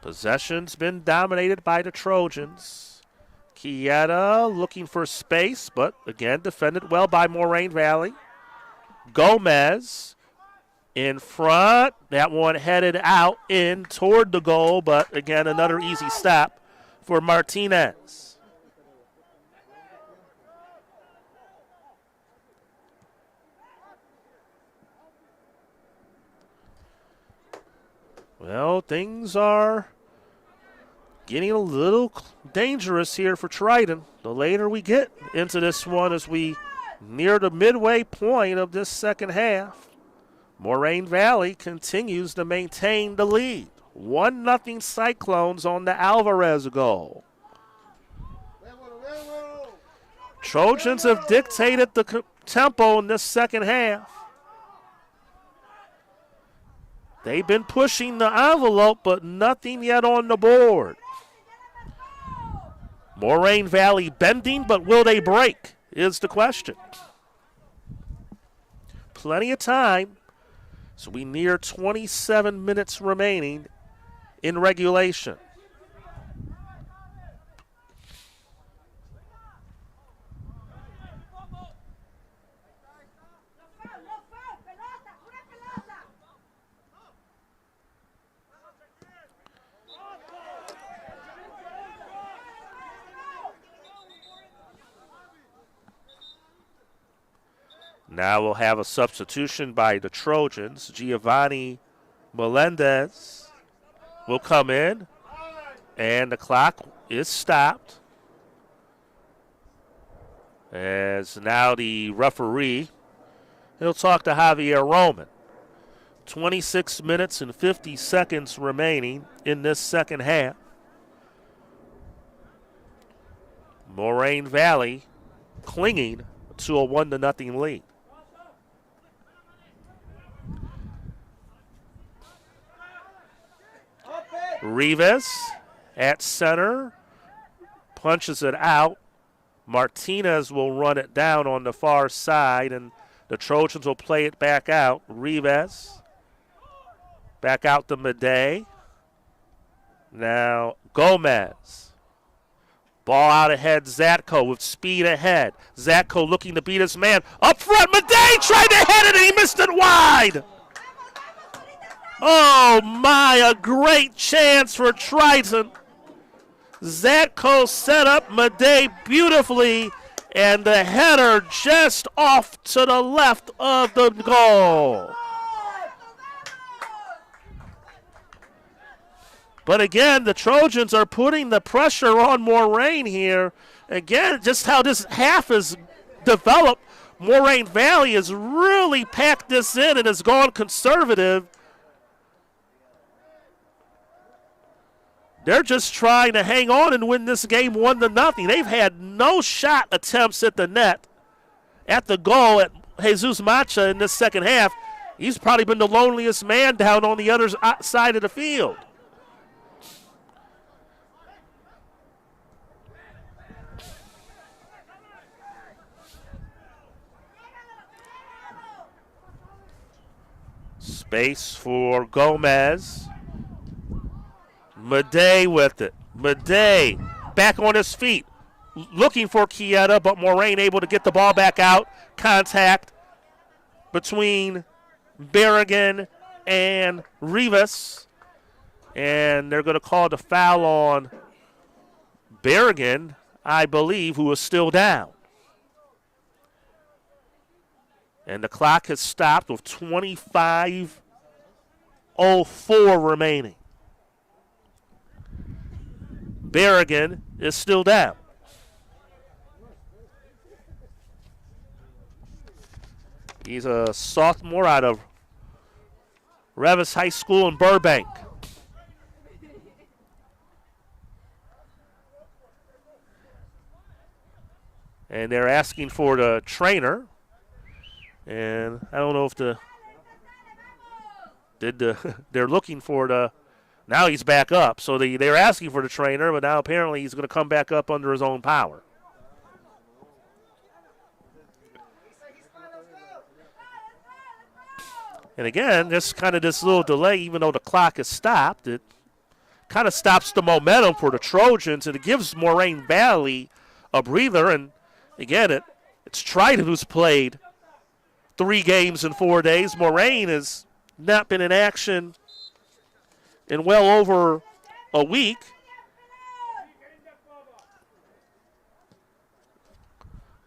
Possession's been dominated by the Trojans. Quieta looking for space, but again defended well by Moraine Valley. Gomez in front. That one headed out in toward the goal, but again another easy stop for Martinez. Well, things are getting a little dangerous here for Triton. The later we get into this one as we near the midway point of this second half, Moraine Valley continues to maintain the lead. 1-0 Cyclones on the Alvarez goal. Trojans have dictated the tempo in this second half. They've been pushing the envelope, but nothing yet on the board. Moraine Valley bending, but will they break is the question. Plenty of time. So we near 27 minutes remaining in regulation. Now we'll have a substitution by the Trojans. Giovanni Melendez will come in, and the clock is stopped. As now the referee, he'll talk to Javier Roman. 26 minutes and 50 seconds remaining in this second half. Moraine Valley clinging to a 1-0 lead. Rivas at center, punches it out. Martinez will run it down on the far side, and the Trojans will play it back out. Rivas back out to Madej. Now Gomez. Ball out ahead, Zatko with speed ahead. Zatko looking to beat his man. Up front, Madej tried to head it and he missed it wide. Oh my, a great chance for Triton. Zatko set up Madej beautifully, and the header just off to the left of the goal. But again, the Trojans are putting the pressure on Moraine here. Again, just how this half has developed, Moraine Valley has really packed this in and has gone conservative. They're just trying to hang on and win this game 1-0. They've had no shot attempts at the net, at the goal at Jesus Macha in this second half. He's probably been the loneliest man down on the other side of the field. Space for Gomez. Madej with it. Madej back on his feet, looking for Chieta, but Moraine able to get the ball back out. Contact between Berrigan and Rivas. And they're going to call the foul on Berrigan, I believe, who is still down. And the clock has stopped with 25:04 remaining. Berrigan is still down. He's a sophomore out of Revis High School in Burbank. And they're asking for the trainer. And I don't know if they're looking for the. Now he's back up. So they're asking for the trainer, but now apparently he's going to come back up under his own power. And again, this little delay, even though the clock is stopped, it kind of stops the momentum for the Trojans, and it gives Moraine Valley a breather. And again, it's Triton who's played 3 games in 4 days. Moraine has not been in action in well over a week.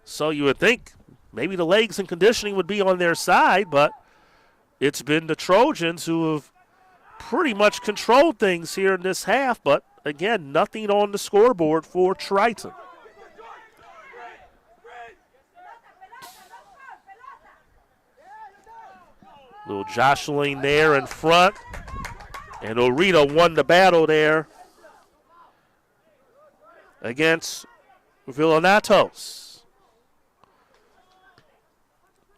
So you would think maybe the legs and conditioning would be on their side, but it's been the Trojans who have pretty much controlled things here in this half. But again, nothing on the scoreboard for Triton. Little jostling there in front. And Orita won the battle there against Villanatos.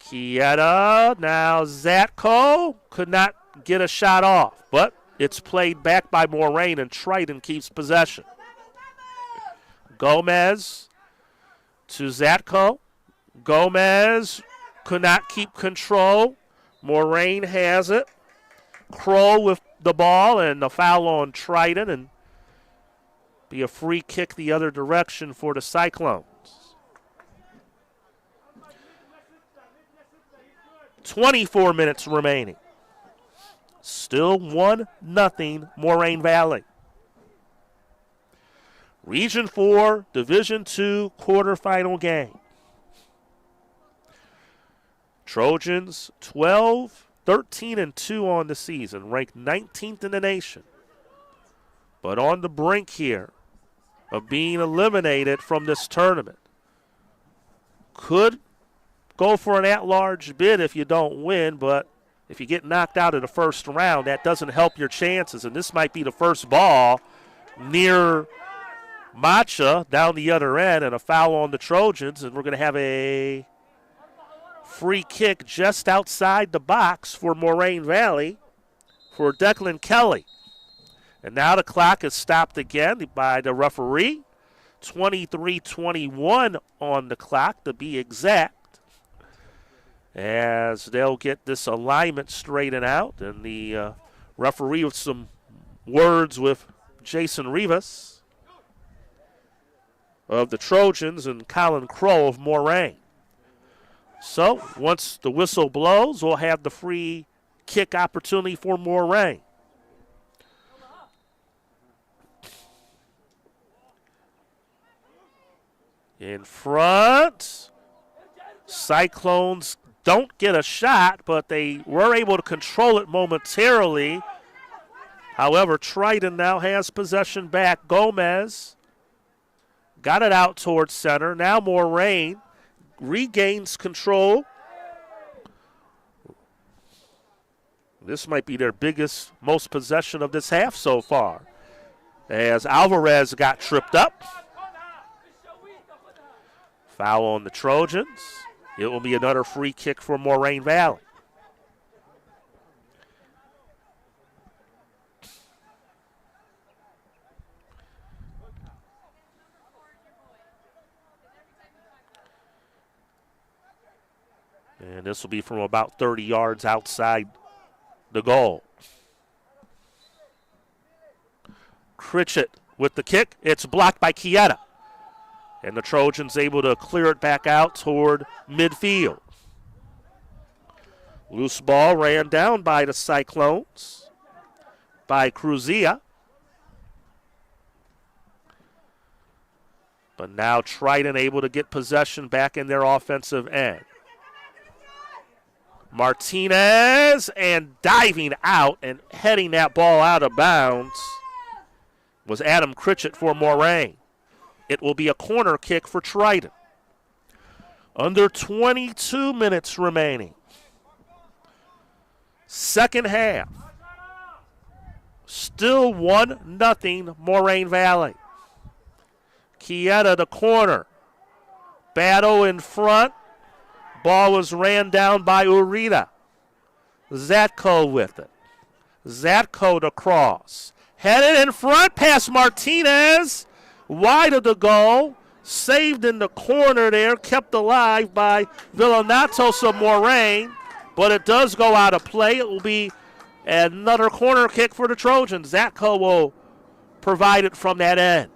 Chieta, now Zatko could not get a shot off, but it's played back by Moraine, and Triton keeps possession. Gomez to Zatko. Gomez could not keep control. Moraine has it. Kroll with the ball, and the foul on Triton, and be a free kick the other direction for the Cyclones. 24 minutes remaining. Still 1-0 Moraine Valley. Region 4, Division 2 quarterfinal game. Trojans 13-2 on the season, ranked 19th in the nation, but on the brink here of being eliminated from this tournament. Could go for an at-large bid if you don't win, but if you get knocked out of the first round, that doesn't help your chances, and this might be the first ball near Macha down the other end, and a foul on the Trojans, and we're going to have a free kick just outside the box for Moraine Valley for Declan Kelly. And now the clock is stopped again by the referee. 23:21 on the clock to be exact, as they'll get this alignment straightened out. And the referee with some words with Jason Rivas of the Trojans and Colin Crow of Moraine. So once the whistle blows, we'll have the free kick opportunity for Moraine. In front, Cyclones don't get a shot, but they were able to control it momentarily. However, Triton now has possession back. Gomez got it out towards center. Now Moraine regains control. This might be their biggest, most possession of this half so far, as Alvarez got tripped up. Foul on the Trojans. It will be another free kick for Moraine Valley. And this will be from about 30 yards outside the goal. Critchett with the kick. It's blocked by Chieta. And the Trojans able to clear it back out toward midfield. Loose ball ran down by the Cyclones, by Cruzia. But now Triton able to get possession back in their offensive end. Martinez, and diving out and heading that ball out of bounds was Adam Critchett for Moraine. It will be a corner kick for Triton. Under 22 minutes remaining. Second half. Still 1-0 Moraine Valley. Chieta the corner. Battle in front. Ball was ran down by Urita. Zatko with it. Zatko to cross. Headed in front past Martinez. Wide of the goal. Saved in the corner there. Kept alive by Villanatos of Moraine. But it does go out of play. It will be another corner kick for the Trojans. Zatko will provide it from that end.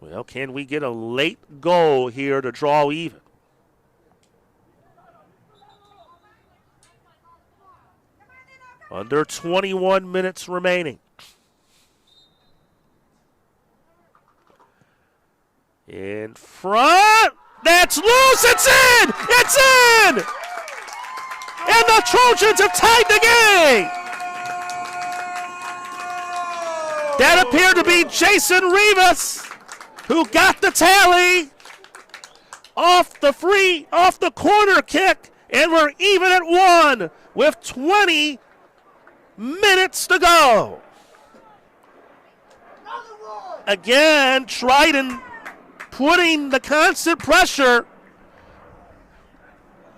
Well, can we get a late goal here to draw even? Under 21 minutes remaining. In front. That's loose. It's in. It's in. And the Trojans have tied the game. That appeared to be Jason Rivas, who got the tally off the corner kick, and we're even at 1 with 20 minutes to go. Again, Triton putting the constant pressure.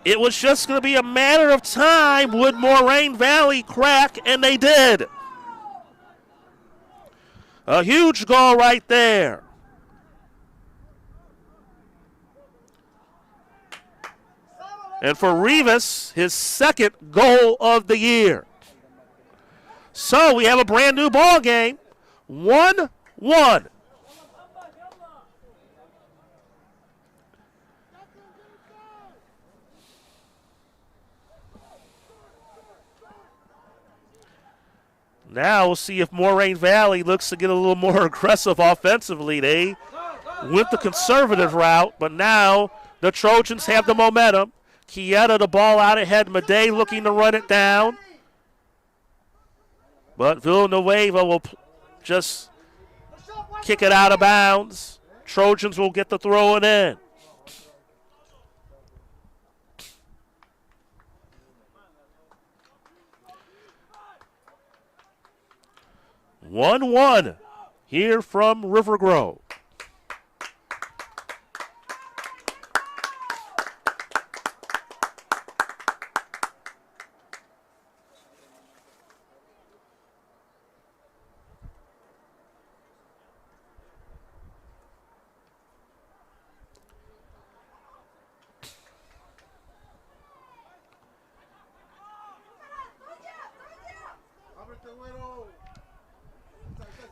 It was just going to be a matter of time. Would Moraine Valley crack? And they did. A huge goal right there. And for Rivas, his second goal of the year. So we have a brand new ball game. 1-1. Now we'll see if Moraine Valley looks to get a little more aggressive offensively. They went the conservative route, but now the Trojans have the momentum. Chieta the ball out ahead. Madej looking to run it down. But Villanueva will just kick it out of bounds. Trojans will get the throw it in. One here from River Grove.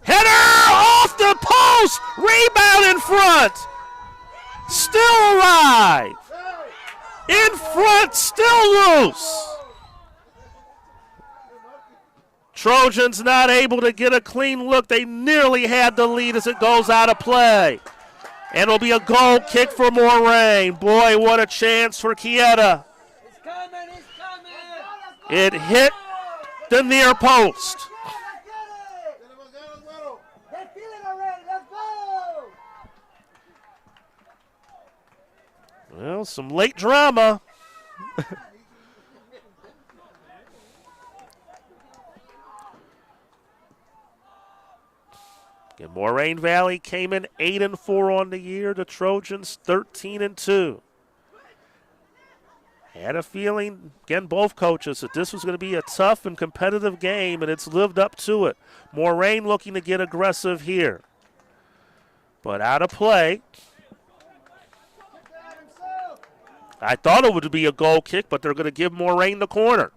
Header off the post. Rebound in front. Still alive. In front, still loose. Trojans not able to get a clean look. They nearly had the lead as it goes out of play. And it'll be a goal kick for Moraine. Boy, what a chance for Chieta. It hit the near post. Well, some late drama. And Moraine Valley came in 8-4 on the year. The Trojans 13-2. Had a feeling, again, both coaches, that this was going to be a tough and competitive game, and it's lived up to it. Moraine looking to get aggressive here. But out of play. I thought it would be a goal kick, but they're going to give Moraine the corner.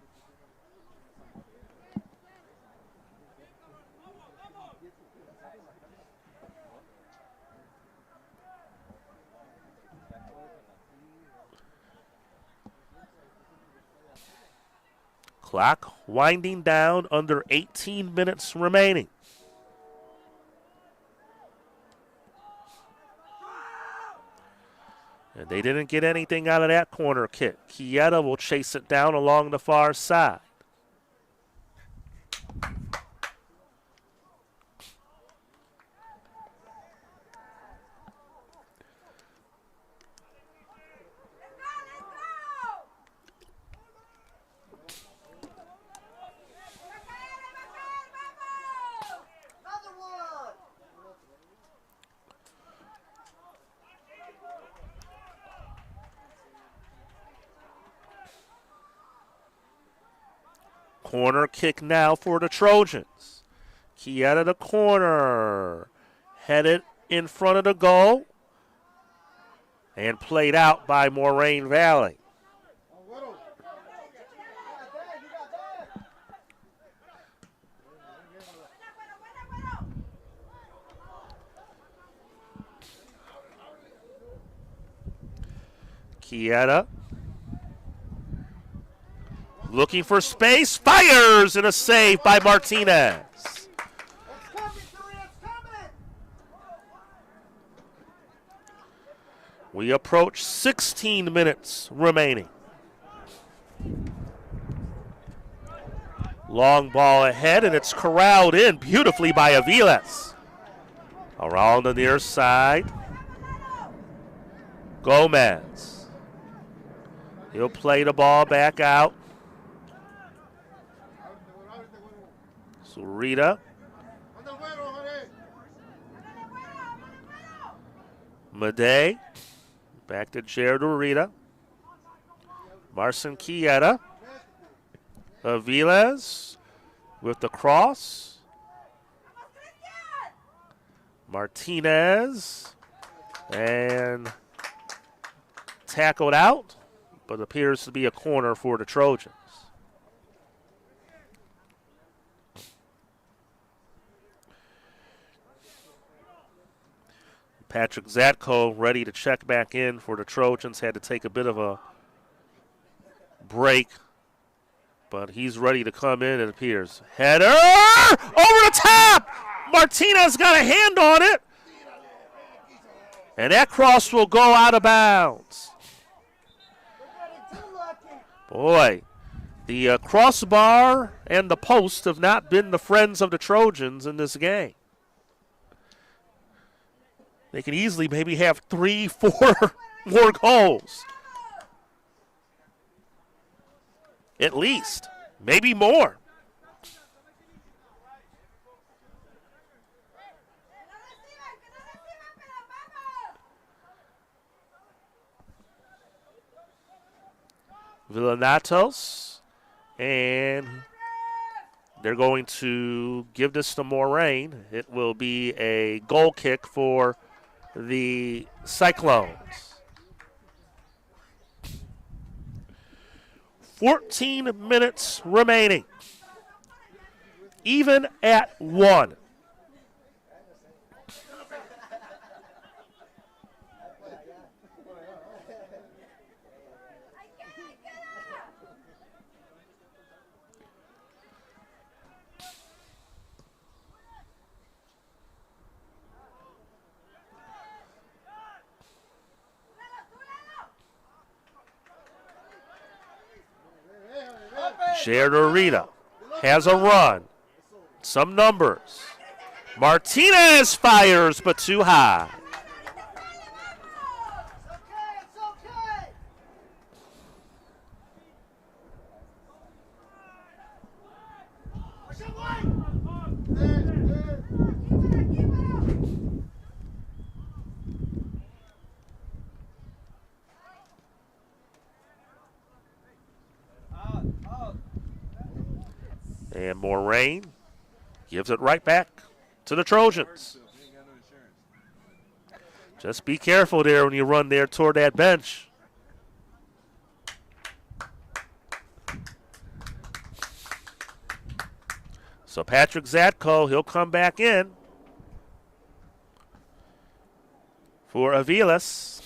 Clock winding down, under 18 minutes remaining. And they didn't get anything out of that corner kick. Chieta will chase it down along the far side. Corner kick now for the Trojans. Chieta the corner. Headed in front of the goal. And played out by Moraine Valley. Chieta looking for space, fires, and a save by Martinez. We approach 16 minutes remaining. Long ball ahead, and it's corralled in beautifully by Aviles. Around the near side, Gomez. He'll play the ball back out. Zurita. Madej. Back to Jared Urita. Marcin Chieta. Aviles with the cross. Martinez. And tackled out, but appears to be a corner for the Trojans. Patrick Zatko ready to check back in for the Trojans. Had to take a bit of a break, but he's ready to come in, it appears. Header! Over the top! Martinez got a hand on it. And that cross will go out of bounds. Boy, the crossbar and the post have not been the friends of the Trojans in this game. They can easily maybe have 3-4 more goals. At least. Maybe more. Villanatos. And they're going to give this to Moraine. It will be a goal kick for the Cyclones. 14 minutes remaining. Even at 1. Jared Urita has a run. Some numbers. Martinez fires, but too high. And Moraine gives it right back to the Trojans. Just be careful there when you run there toward that bench. So Patrick Zatko, he'll come back in for Aviles.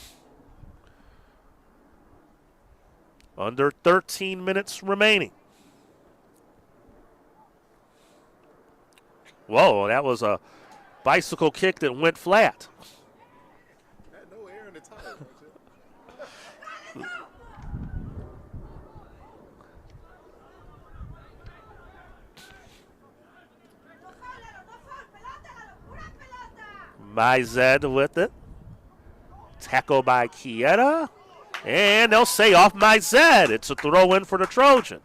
Under 13 minutes remaining. Whoa, that was a bicycle kick that went flat. Had no air in the tire. Mized with it. Tackle by Kieta. And they'll say off Mized. It's a throw in for the Trojans.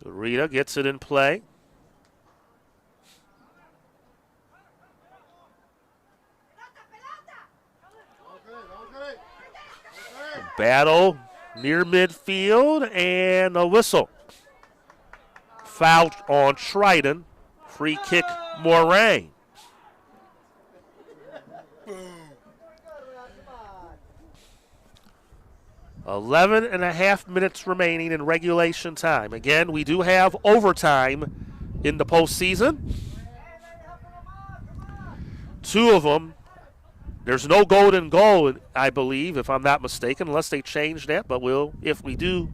Rita gets it in play. Battle near midfield and a whistle. Foul on Triton. Free kick Moraine. 11.5 minutes remaining in regulation time. Again, we do have overtime in the postseason. 2 of them. There's no golden goal, I believe, if I'm not mistaken, unless they change that. But if we do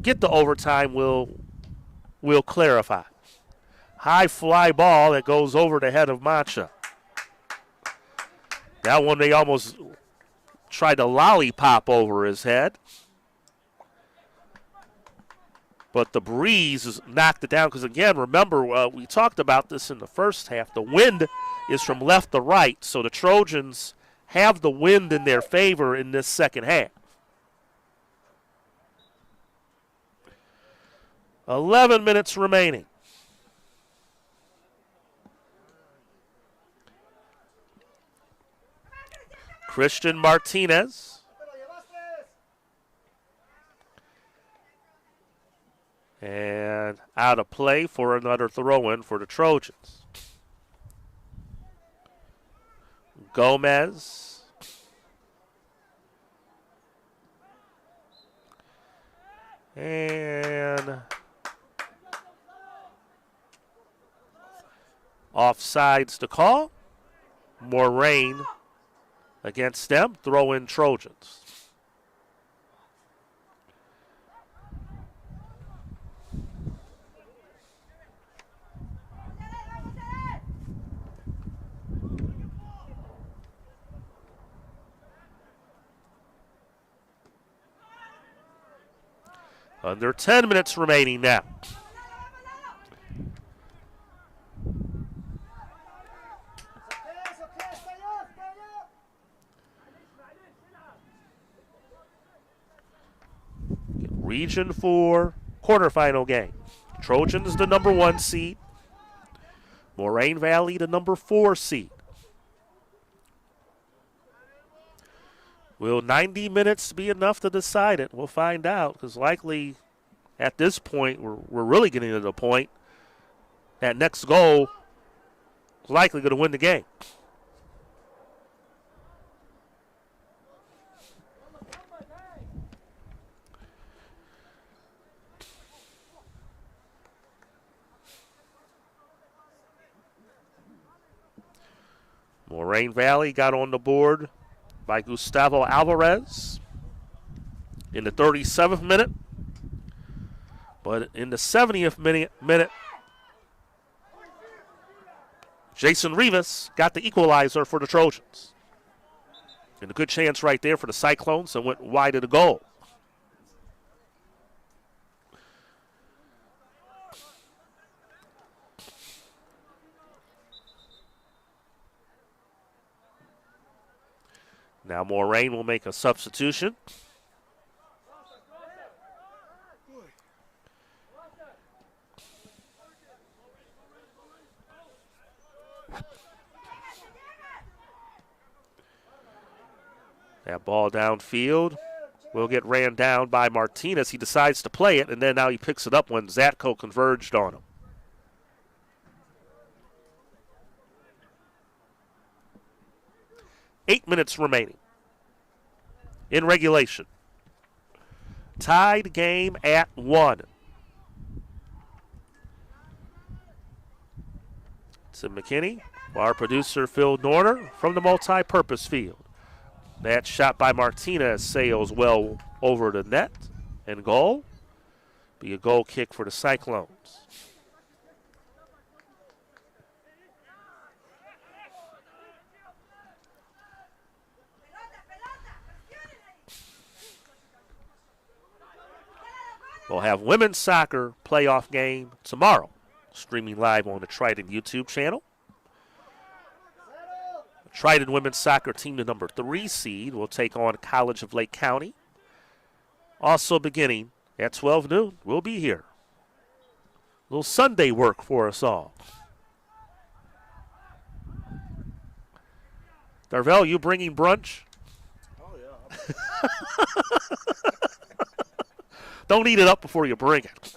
get the overtime, we'll clarify. High fly ball that goes over the head of Mancha. That one they almost tried to lollipop over his head. But the breeze knocked it down because, again, remember, we talked about this in the first half. The wind is from left to right, so the Trojans have the wind in their favor in this second half. 11 minutes remaining. Christian Martinez. And out of play for another throw-in for the Trojans. Gomez. And offsides to call. Moraine against them. Throw in Trojans. Under 10 minutes remaining now. Region 4 quarterfinal game. Trojans the number 1 seed. Moraine Valley the number 4 seed. Will 90 minutes be enough to decide it? We'll find out, because likely at this point we're really getting to the point that next goal is likely going to win the game. Moraine Valley got on the board by Gustavo Alvarez in the 37th minute. But in the 70th minute, Jason Rivas got the equalizer for the Trojans. And a good chance right there for the Cyclones that went wide of the goal. Now Moraine will make a substitution. That ball downfield will get ran down by Martinez. He decides to play it, and then now he picks it up when Zatko converged on him. 8 minutes remaining in regulation. Tied game at 1. Tim McKinney, our producer Phil Norner from the multi-purpose field. That shot by Martinez sails well over the net and goal. Be a goal kick for the Cyclones. We'll have women's soccer playoff game tomorrow, streaming live on the Triton YouTube channel. The Triton women's soccer team, the number 3 seed, will take on College of Lake County. Also beginning at 12 noon, we'll be here. A little Sunday work for us all. Darvell, you bringing brunch? Oh, yeah. Don't eat it up before you bring it.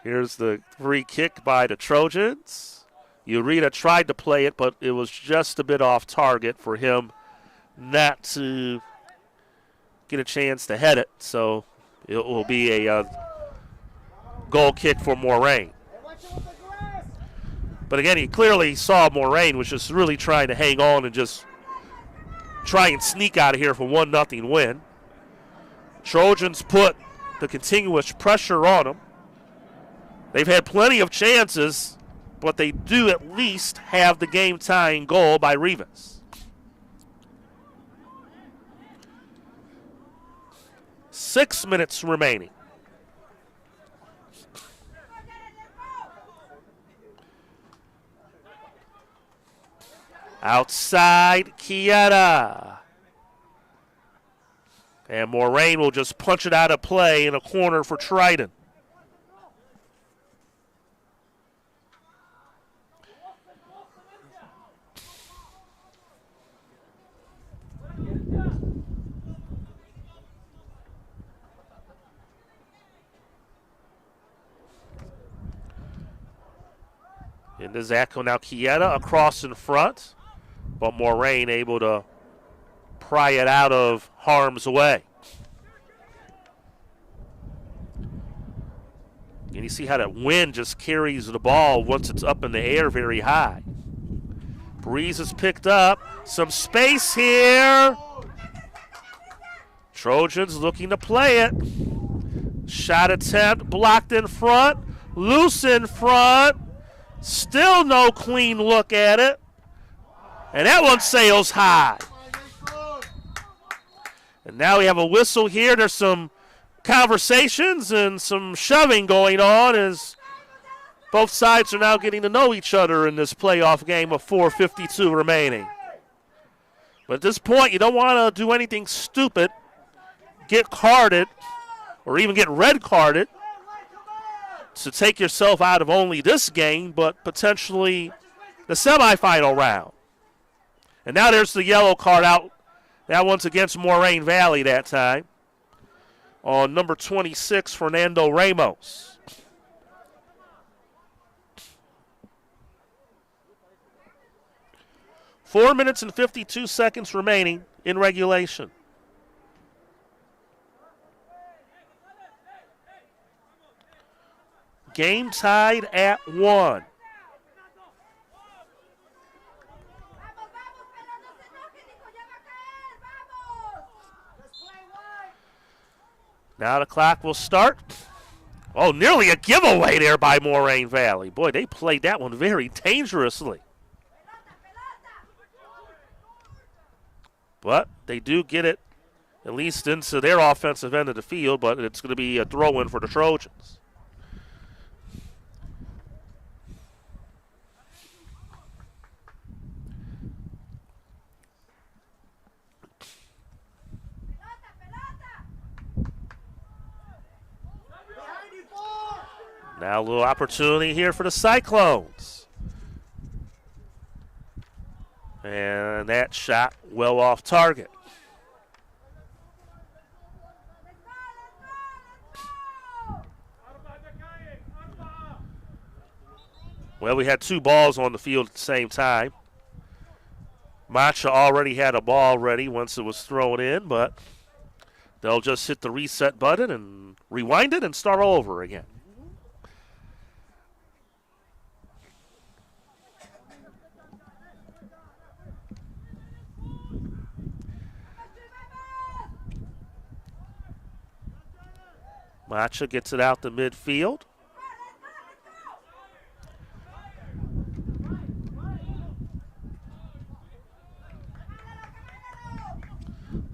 Here's the free kick by the Trojans. Ureta tried to play it, but it was just a bit off target for him not to get a chance to head it. So it will be a goal kick for Moraine. But again, he clearly saw Moraine was just really trying to hang on and just try and sneak out of here for 1-0 win. Trojans put the continuous pressure on them. They've had plenty of chances, but they do at least have the game-tying goal by Rivas. Six minutes remaining. Outside Chieta. And Moraine will just punch it out of play in a corner for Triton. Into Zacco now. Chieta across in front, but Moraine able to pry it out of harm's way. And you see how that wind just carries the ball once it's up in the air very high. Breeze is picked up. Some space here. Trojans looking to play it. Shot attempt blocked in front. Loose in front. Still no clean look at it. And that one sails high. And now we have a whistle here. There's some conversations and some shoving going on as both sides are now getting to know each other in this playoff game of 4:52 remaining. But at this point, you don't want to do anything stupid, get carded, or even get red carded to take yourself out of only this game, but potentially the semifinal round. And now there's the yellow card out. That one's against Moraine Valley that time on number 26, Fernando Ramos. Four minutes and 52 seconds remaining in regulation. Game tied at 1. Now the clock will start. Oh, nearly a giveaway there by Moraine Valley. Boy, they played that one very dangerously. But they do get it at least into their offensive end of the field, but it's going to be a throw-in for the Trojans. Now a little opportunity here for the Cyclones. And that shot well off target. Well, we had two balls on the field at the same time. Macha already had a ball ready once it was thrown in, but they'll just hit the reset button and rewind it and start all over again. Macha gets it out to midfield.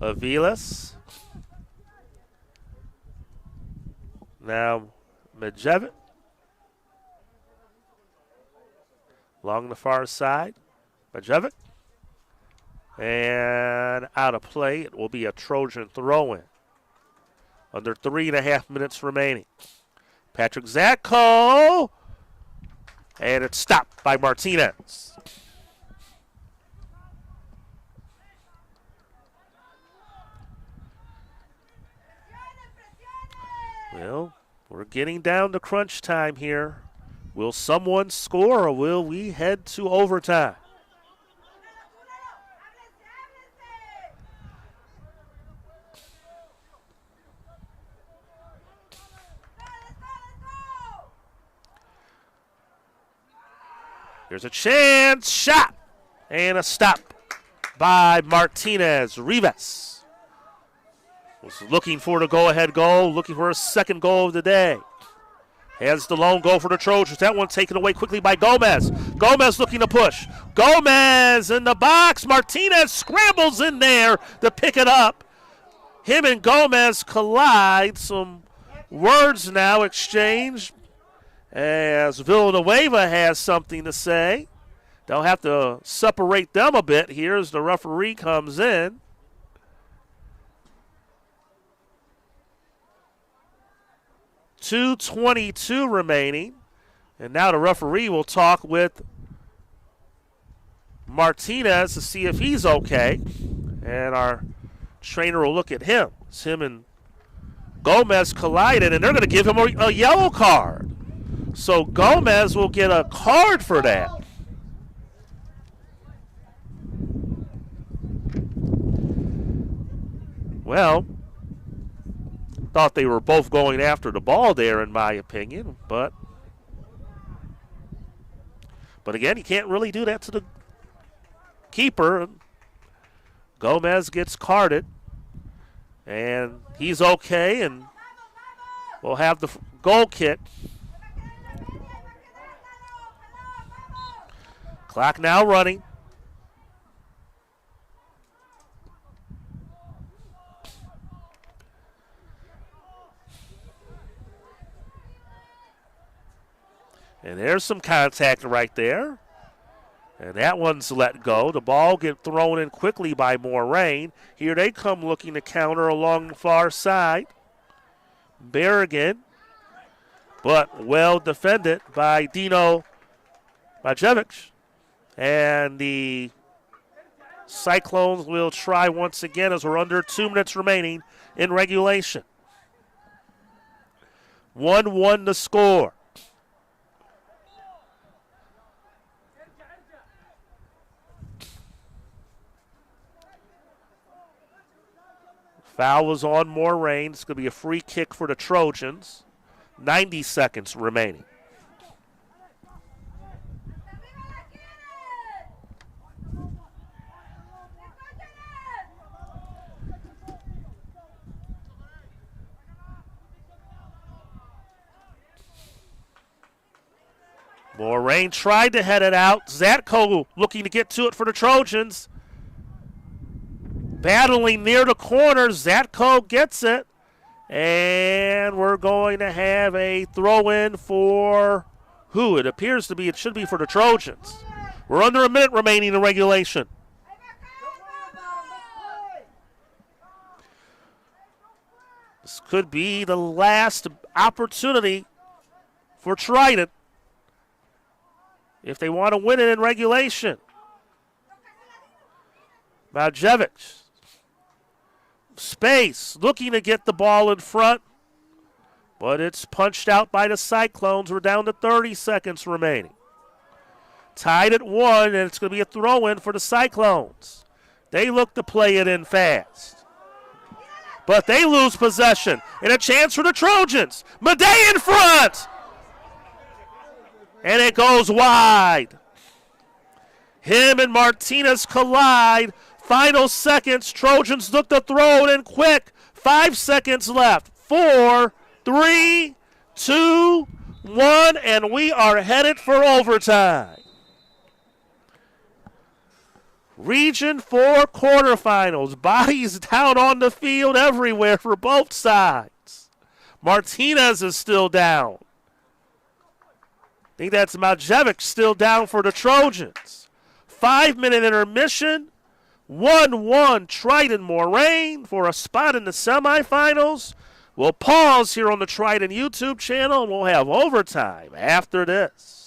Aviles. Now Medjevic. Along the far side. Medjevic. And out of play. It will be a Trojan throw-in. Under 3.5 minutes remaining. Patrick Zatko. And it's stopped by Martinez. Well, we're getting down to crunch time here. Will someone score or will we head to overtime? There's a chance. Shot. And a stop by Martinez. Rivas was looking for the go-ahead goal, looking for a second goal of the day. Has the lone goal for the Trojans. That one taken away quickly by Gomez. Gomez looking to push. Gomez in the box. Martinez scrambles in there to pick it up. Him and Gomez collide. Some words now exchanged as Villanueva has something to say. They'll have to separate them a bit here as the referee comes in. .222 remaining. And now the referee will talk with Martinez to see if he's okay. And our trainer will look at him. It's him and Gomez collided, and they're going to give him a yellow card. So Gomez will get a card for that. Well, thought they were both going after the ball there, in my opinion. But again, you can't really do that to the keeper. Gomez gets carded, and he's okay, and we'll have the goal kick. Clock now running. And there's some contact right there. And that one's let go. The ball get thrown in quickly by Moraine. Here they come looking to counter along the far side. Berrigan, but well defended by Dino Bajevic. And the Cyclones will try once again as we're under 2 minutes remaining in regulation. 1-1 to score. Foul was on Moraine. It's going to be a free kick for the Trojans. 90 seconds remaining. Moraine tried to head it out. Zatko looking to get to it for the Trojans. Battling near the corner. Zatko gets it. And we're going to have a throw-in for who? It appears to be, it should be for the Trojans. We're under a minute remaining in regulation. This could be the last opportunity for Triton if they want to win it in regulation. Bajevic. Space, looking to get the ball in front, but it's punched out by the Cyclones. We're down to 30 seconds remaining. Tied at 1, and it's going to be a throw-in for the Cyclones. They look to play it in fast. But they lose possession, and a chance for the Trojans. Madej in front! And it goes wide. Him and Martinez collide. Final seconds. Trojans look to throw it in quick. 5 seconds left. 4, 3, 2, 1, and we are headed for overtime. Region 4 quarterfinals. Bodies down on the field everywhere for both sides. Martinez is still down. I think that's Majevic still down for the Trojans. 5-minute intermission. 1-1 Triton Moraine for a spot in the semifinals. We'll pause here on the Triton YouTube channel, and we'll have overtime after this.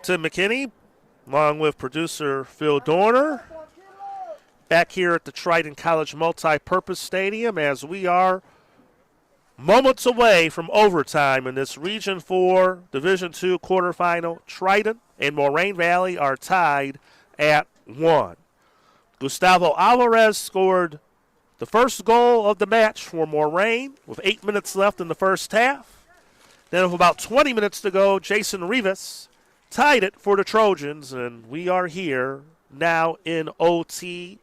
Tim McKinney, along with producer Phil Dorner, back here at the Triton College Multi-Purpose Stadium as we are moments away from overtime in this Region 4 Division II quarterfinal. Triton and Moraine Valley are tied at 1. Gustavo Alvarez scored the first goal of the match for Moraine with 8 minutes left in the first half. Then with about 20 minutes to go, Jason Rivas tied it for the Trojans, and we are here now in OT.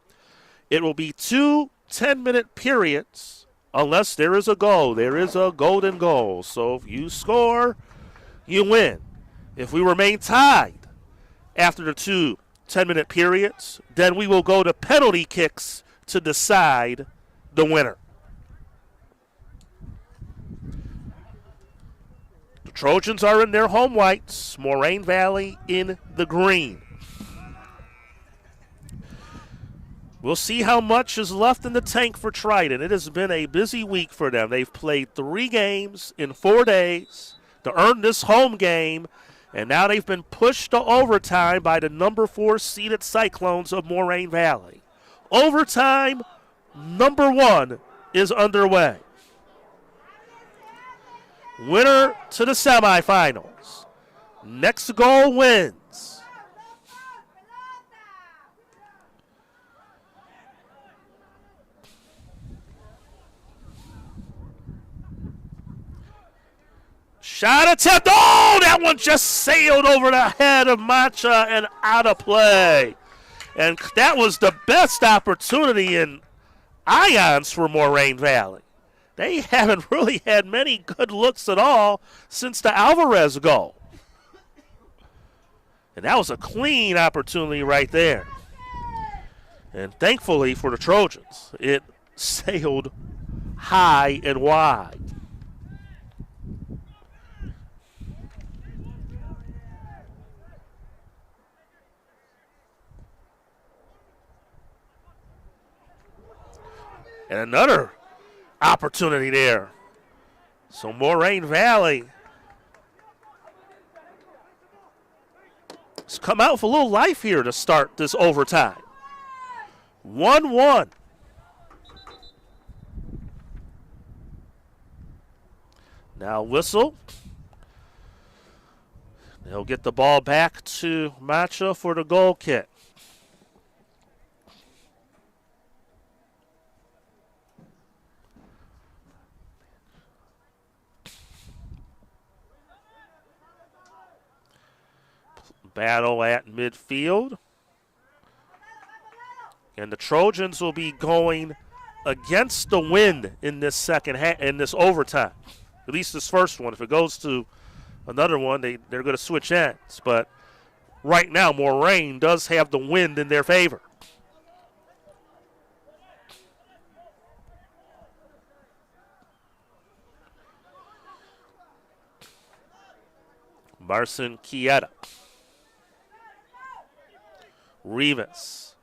It will be 2 10-minute periods unless there is a goal. There is a golden goal. So if you score, you win. If we remain tied after the 2 10-minute periods, then we will go to penalty kicks to decide the winner. The Trojans are in their home whites, Moraine Valley in the green. We'll see how much is left in the tank for Triton. It has been a busy week for them. They've played 3 games in 4 days to earn this home game, and now they've been pushed to overtime by the number 4 seeded Cyclones of Moraine Valley. Overtime number 1 is underway. Winner to the semifinals. Next goal wins. Shot attempt. Oh, that one just sailed over the head of Macha and out of play. And that was the best opportunity in ions for Moraine Valley. They haven't really had many good looks at all since the Alvarez goal. And that was a clean opportunity right there. And thankfully for the Trojans, it sailed high and wide. And another opportunity there. So Moraine Valley has come out with a little life here to start this overtime. 1-1. Now whistle. They'll get the ball back to Macha for the goal kick. Battle at midfield. And the Trojans will be going against the wind in this second half, in this overtime. At least this first one. If it goes to another one, they're going to switch ends. But right now, Moraine does have the wind in their favor. Marcin Chieta. Rivas.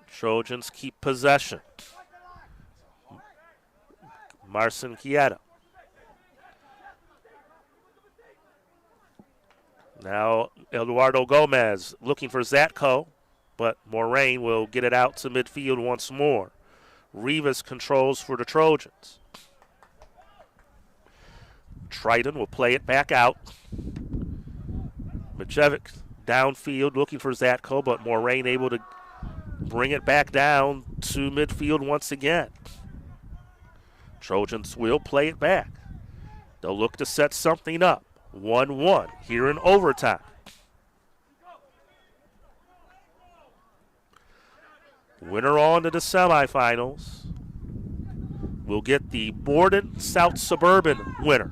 Trojans keep possession. Marcin Chieta. Now Eduardo Gomez looking for Zatko, but Moraine will get it out to midfield once more. Rivas controls for the Trojans. Triton will play it back out. Majevic downfield looking for Zatko, but Moraine able to bring it back down to midfield once again. Trojans will play it back. They'll look to set something up. 1-1 here in overtime. Winner on to the semifinals will get the Borden South Suburban winner.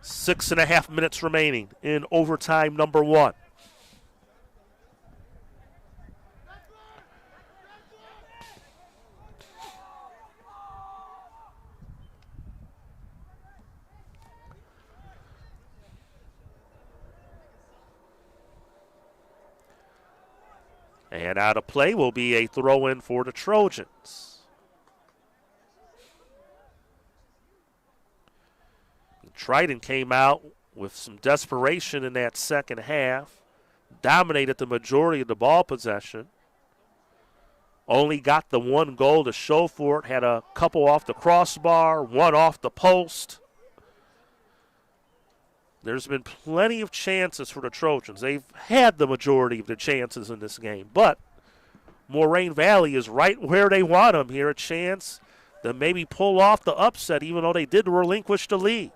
Six and a half minutes remaining in overtime number 1. And out of play will be a throw-in for the Trojans. Triton came out with some desperation in that second half, dominated the majority of the ball possession, only got the 1 goal to show for it, had a couple off the crossbar, 1 off the post. There's been plenty of chances for the Trojans. They've had the majority of the chances in this game, but Moraine Valley is right where they want them here, a chance to maybe pull off the upset, even though they did relinquish the lead.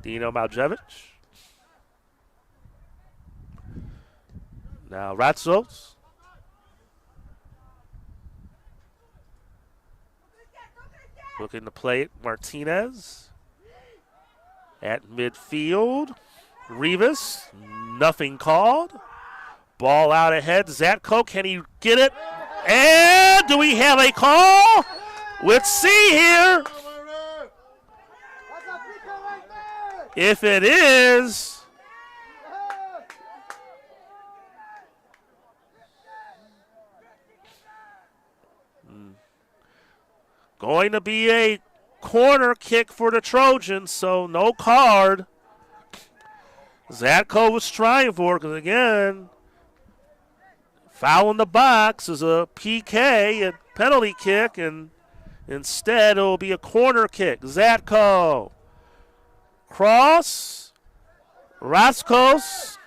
Dino Maljevic. Now Ratzos. Looking to play it, Martinez. At midfield. Rivas, nothing called. Ball out ahead. Zatko, can he get it? And do we have a call? Let's see here. If it is, going to be a corner kick for the Trojans, so no card. Zatko was trying for it because, again, foul in the box is a PK, a penalty kick, and instead it will be a corner kick. Zatko. Cross. Raskos.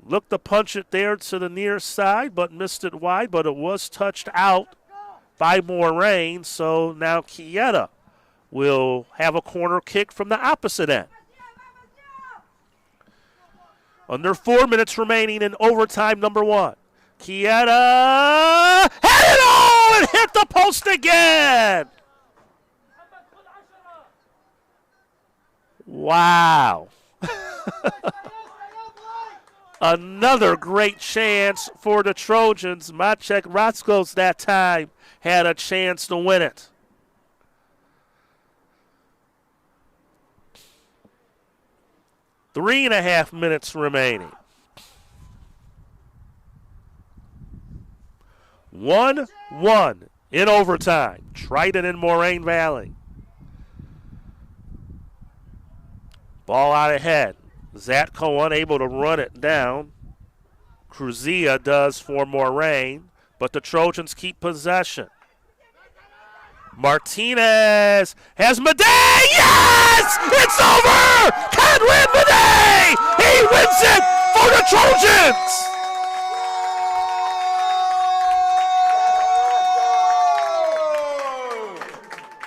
Looked to punch it there to the near side, but missed it wide, but it was touched out by Moraine, so now Chieta will have a corner kick from the opposite end. Under 4 minutes remaining in overtime number 1. Chieta had it all and hit the post again. Wow. Another great chance for the Trojans. Maciek Ratzkos that time had a chance to win it. Three and a half minutes remaining. 1-1 in overtime. Triton and Moraine Valley. Ball out ahead. Zatko unable to run it down. Cruzia does for Moraine, but the Trojans keep possession. Martinez has Madej. Yes! It's over! Conrad Madej! He wins it for the Trojans!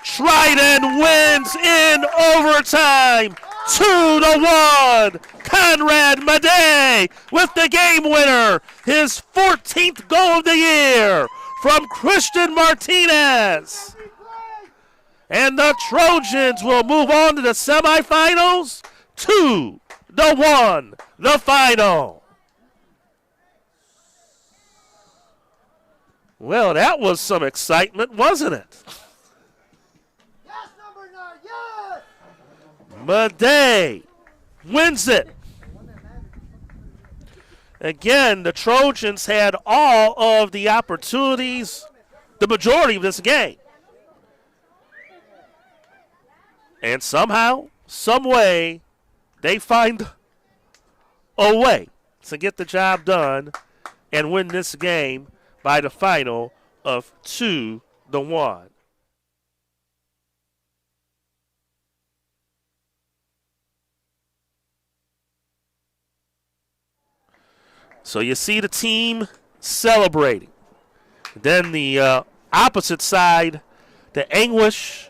Triton wins in overtime. 2-1. Conrad Madej with the game winner. His 14th goal of the year from Christian Martinez. And the Trojans will move on to the semifinals. 2-1, the final. Well, that was some excitement, wasn't it? Madej wins it. Again, the Trojans had all of the opportunities, the majority of this game. And somehow, some way, they find a way to get the job done and win this game by the final of 2-1. So you see the team celebrating. Then the opposite side, the anguish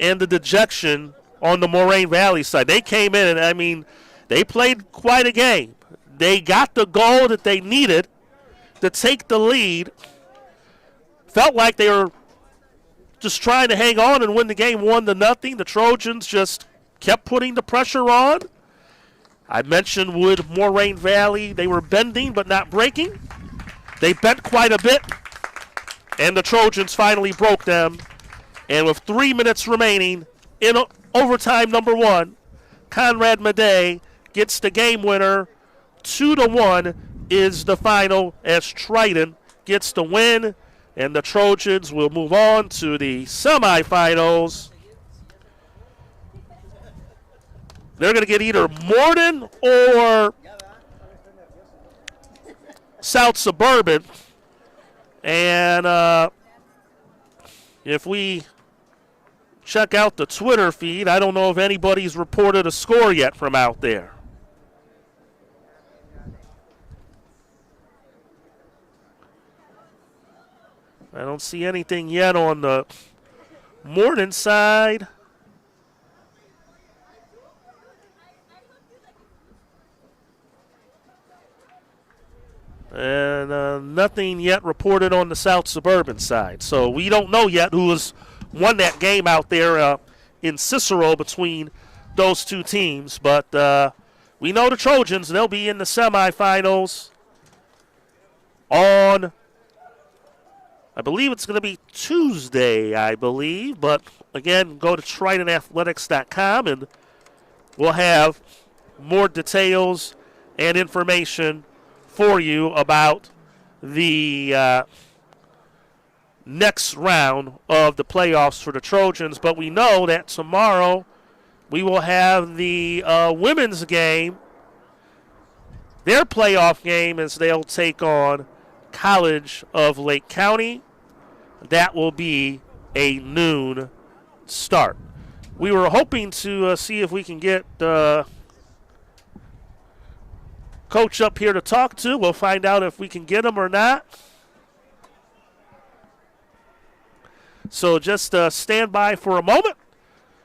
and the dejection on the Moraine Valley side. They came in and, I mean, they played quite a game. They got the goal that they needed to take the lead. Felt like they were just trying to hang on and win the game 1-0. The Trojans just kept putting the pressure on. I mentioned with Moraine Valley, they were bending but not breaking. They bent quite a bit, and the Trojans finally broke them. And with 3 minutes remaining in overtime number 1, Conrad Madej gets the game winner. 2-1 is the final as Triton gets the win, and the Trojans will move on to the semifinals. they're going to get either Moraine or South Suburban. And if we check out the Twitter feed, I don't know if anybody's reported a score yet from out there. I don't see anything yet on the Moraine side. And nothing yet reported on the South Suburban side. So we don't know yet who has won that game out there in Cicero between those two teams. But we know the Trojans, they'll be in the semifinals on, I believe it's going to be Tuesday, I believe. But, again, go to TritonAthletics.com and we'll have more details and information for you about the next round of the playoffs for the Trojans. But we know that tomorrow we will have the women's game, their playoff game, as they'll take on College of Lake County. That will be a noon start. We were hoping to see if we can get Coach up here to talk to. We'll find out if we can get him or not. So just stand by for a moment,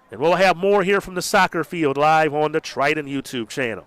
and we'll have more here from the soccer field live on the Triton YouTube channel.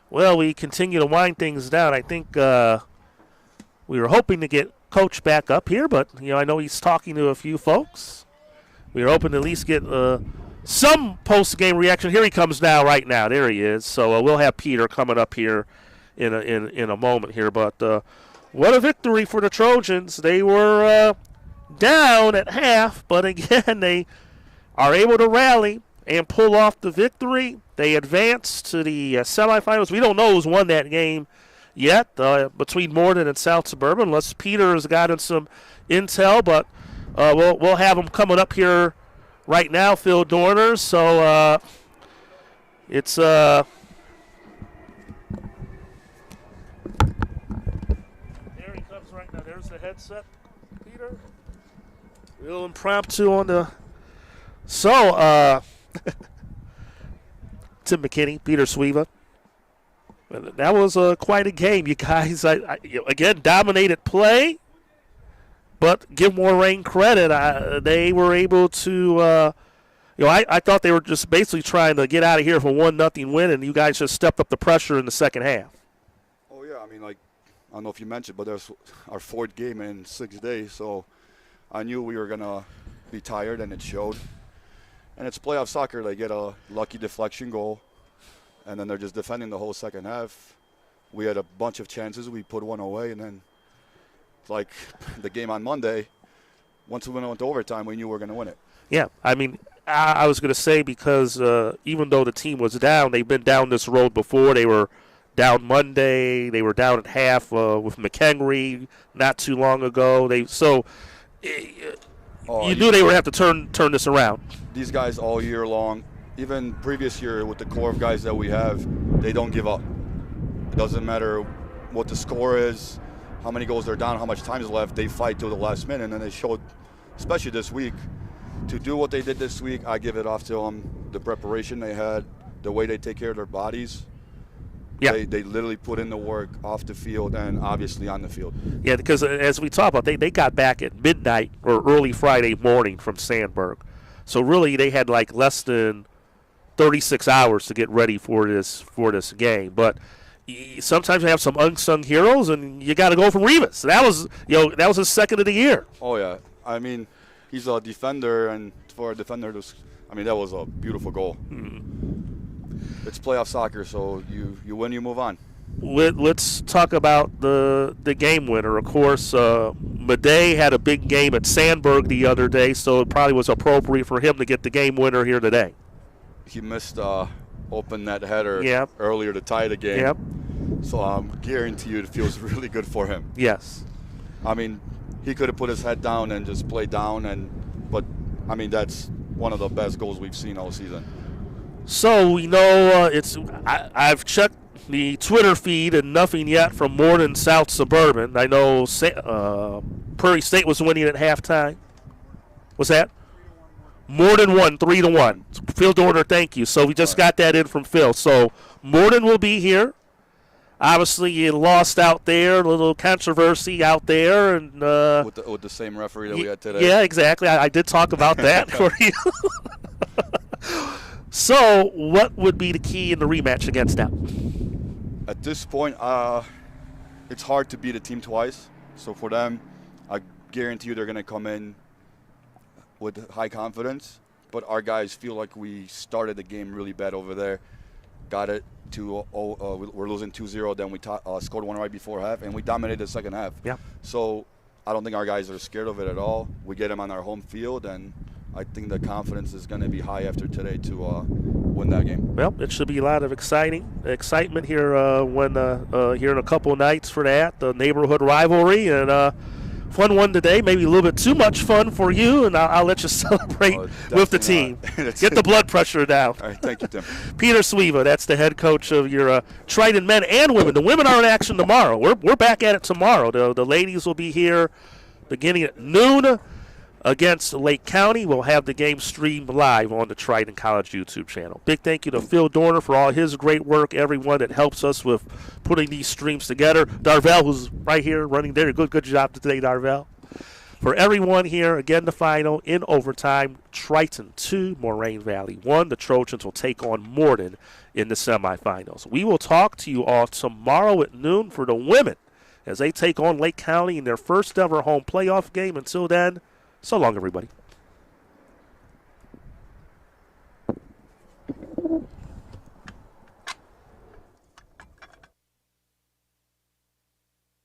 Well, we continue to wind things down. I think we were hoping to get Coach back up here, but I know he's talking to a few folks. We were hoping to at least get some post-game reaction. Here he comes now, right now. There he is. So we'll have Peter coming up here in a moment here. But what a victory for the Trojans. They were down at half, but again, they are able to rally and pull off the victory. They advance to the semifinals. We don't know who's won that game yet between Moraine and South Suburban, unless Peter has gotten some intel. But we'll have him coming up here right now, Phil Dorner. So it's there he comes right now. There's the headset, Peter. Real impromptu on the. So Tim McKinney, Peter Sweeva. That was quite a game, you guys. Again, dominated play, but give Moraine credit. They were able to, I thought they were just basically trying to get out of here for 1-0 win, and you guys just stepped up the pressure in the second half. Oh, yeah. I mean, I don't know if you mentioned, but that's our fourth game in 6 days, so I knew we were going to be tired, and it showed. And it's playoff soccer. They get a lucky deflection goal, and then they're just defending the whole second half. We had a bunch of chances. We put one away, and then like the game on Monday, once we went into overtime, we knew we were going to win it. Yeah, I mean, I was going to say because even though the team was down, they've been down this road before. They were down Monday. They were down at half with McHenry not too long ago. You knew they would have to turn this around. These guys all year long, even previous year with the core of guys that we have, they don't give up. It doesn't matter what the score is, how many goals they're down, how much time is left. They fight till the last minute, and they showed, especially this week, to do what they did this week. I give it off to them. The preparation they had, the way they take care of their bodies. Yeah. They literally put in the work off the field and obviously on the field. Yeah, because as we talked about, they got back at midnight or early Friday morning from Sandburg. So really they had like less than 36 hours to get ready for this game. But sometimes you have some unsung heroes, and you got to go for Rivas. That was his second of the year. Oh, yeah. I mean, he's a defender, and for a defender, that was a beautiful goal. Mm-hmm. It's playoff soccer, so you win, you move on. Let's talk about the game winner. Of course, Madej had a big game at Sandburg the other day, so it probably was appropriate for him to get the game winner here today. He missed open net header earlier to tie the game. Yep. So I guarantee you it feels really good for him. Yes. I mean, he could have put his head down and just played down, but that's one of the best goals we've seen all season. So we know I've checked the Twitter feed and nothing yet from Moraine South Suburban. I know Prairie State was winning at halftime. What's that? Moraine won 3-1. Phil Dorner, thank you. So we just got that in from Phil. So Moraine will be here. Obviously, you lost out there, a little controversy out there, and with the same referee that we had today. Yeah, exactly. I did talk about that for you. So, what would be the key in the rematch against them? At this point, it's hard to beat a team twice. So for them, I guarantee you they're going to come in with high confidence. But our guys feel like we started the game really bad over there. Got it to we're losing 2-0. Then we scored one right before half, and we dominated the second half. Yeah. So I don't think our guys are scared of it at all. We get them on our home field, and I think the confidence is going to be high after today to win that game. Well, it should be a lot of excitement here here in a couple of nights for that, the neighborhood rivalry, and fun one today, maybe a little bit too much fun for you, and I'll let you celebrate with the team. Get the blood pressure down. All right, thank you, Tim. Peter Suiva, that's the head coach of your Triton men and women. The women are in action tomorrow. We're back at it tomorrow. The ladies will be here beginning at noon. Against Lake County. We'll have the game streamed live on the Triton College YouTube channel. Big thank you to Phil Dorner for all his great work, everyone that helps us with putting these streams together. Darvell, who's right here running there. Good job today, Darvell. For everyone here, again, the final in overtime, Triton 2, Moraine Valley 1. The Trojans will take on Moraine in the semifinals. We will talk to you all tomorrow at noon for the women as they take on Lake County in their first ever home playoff game. Until then, so long, everybody.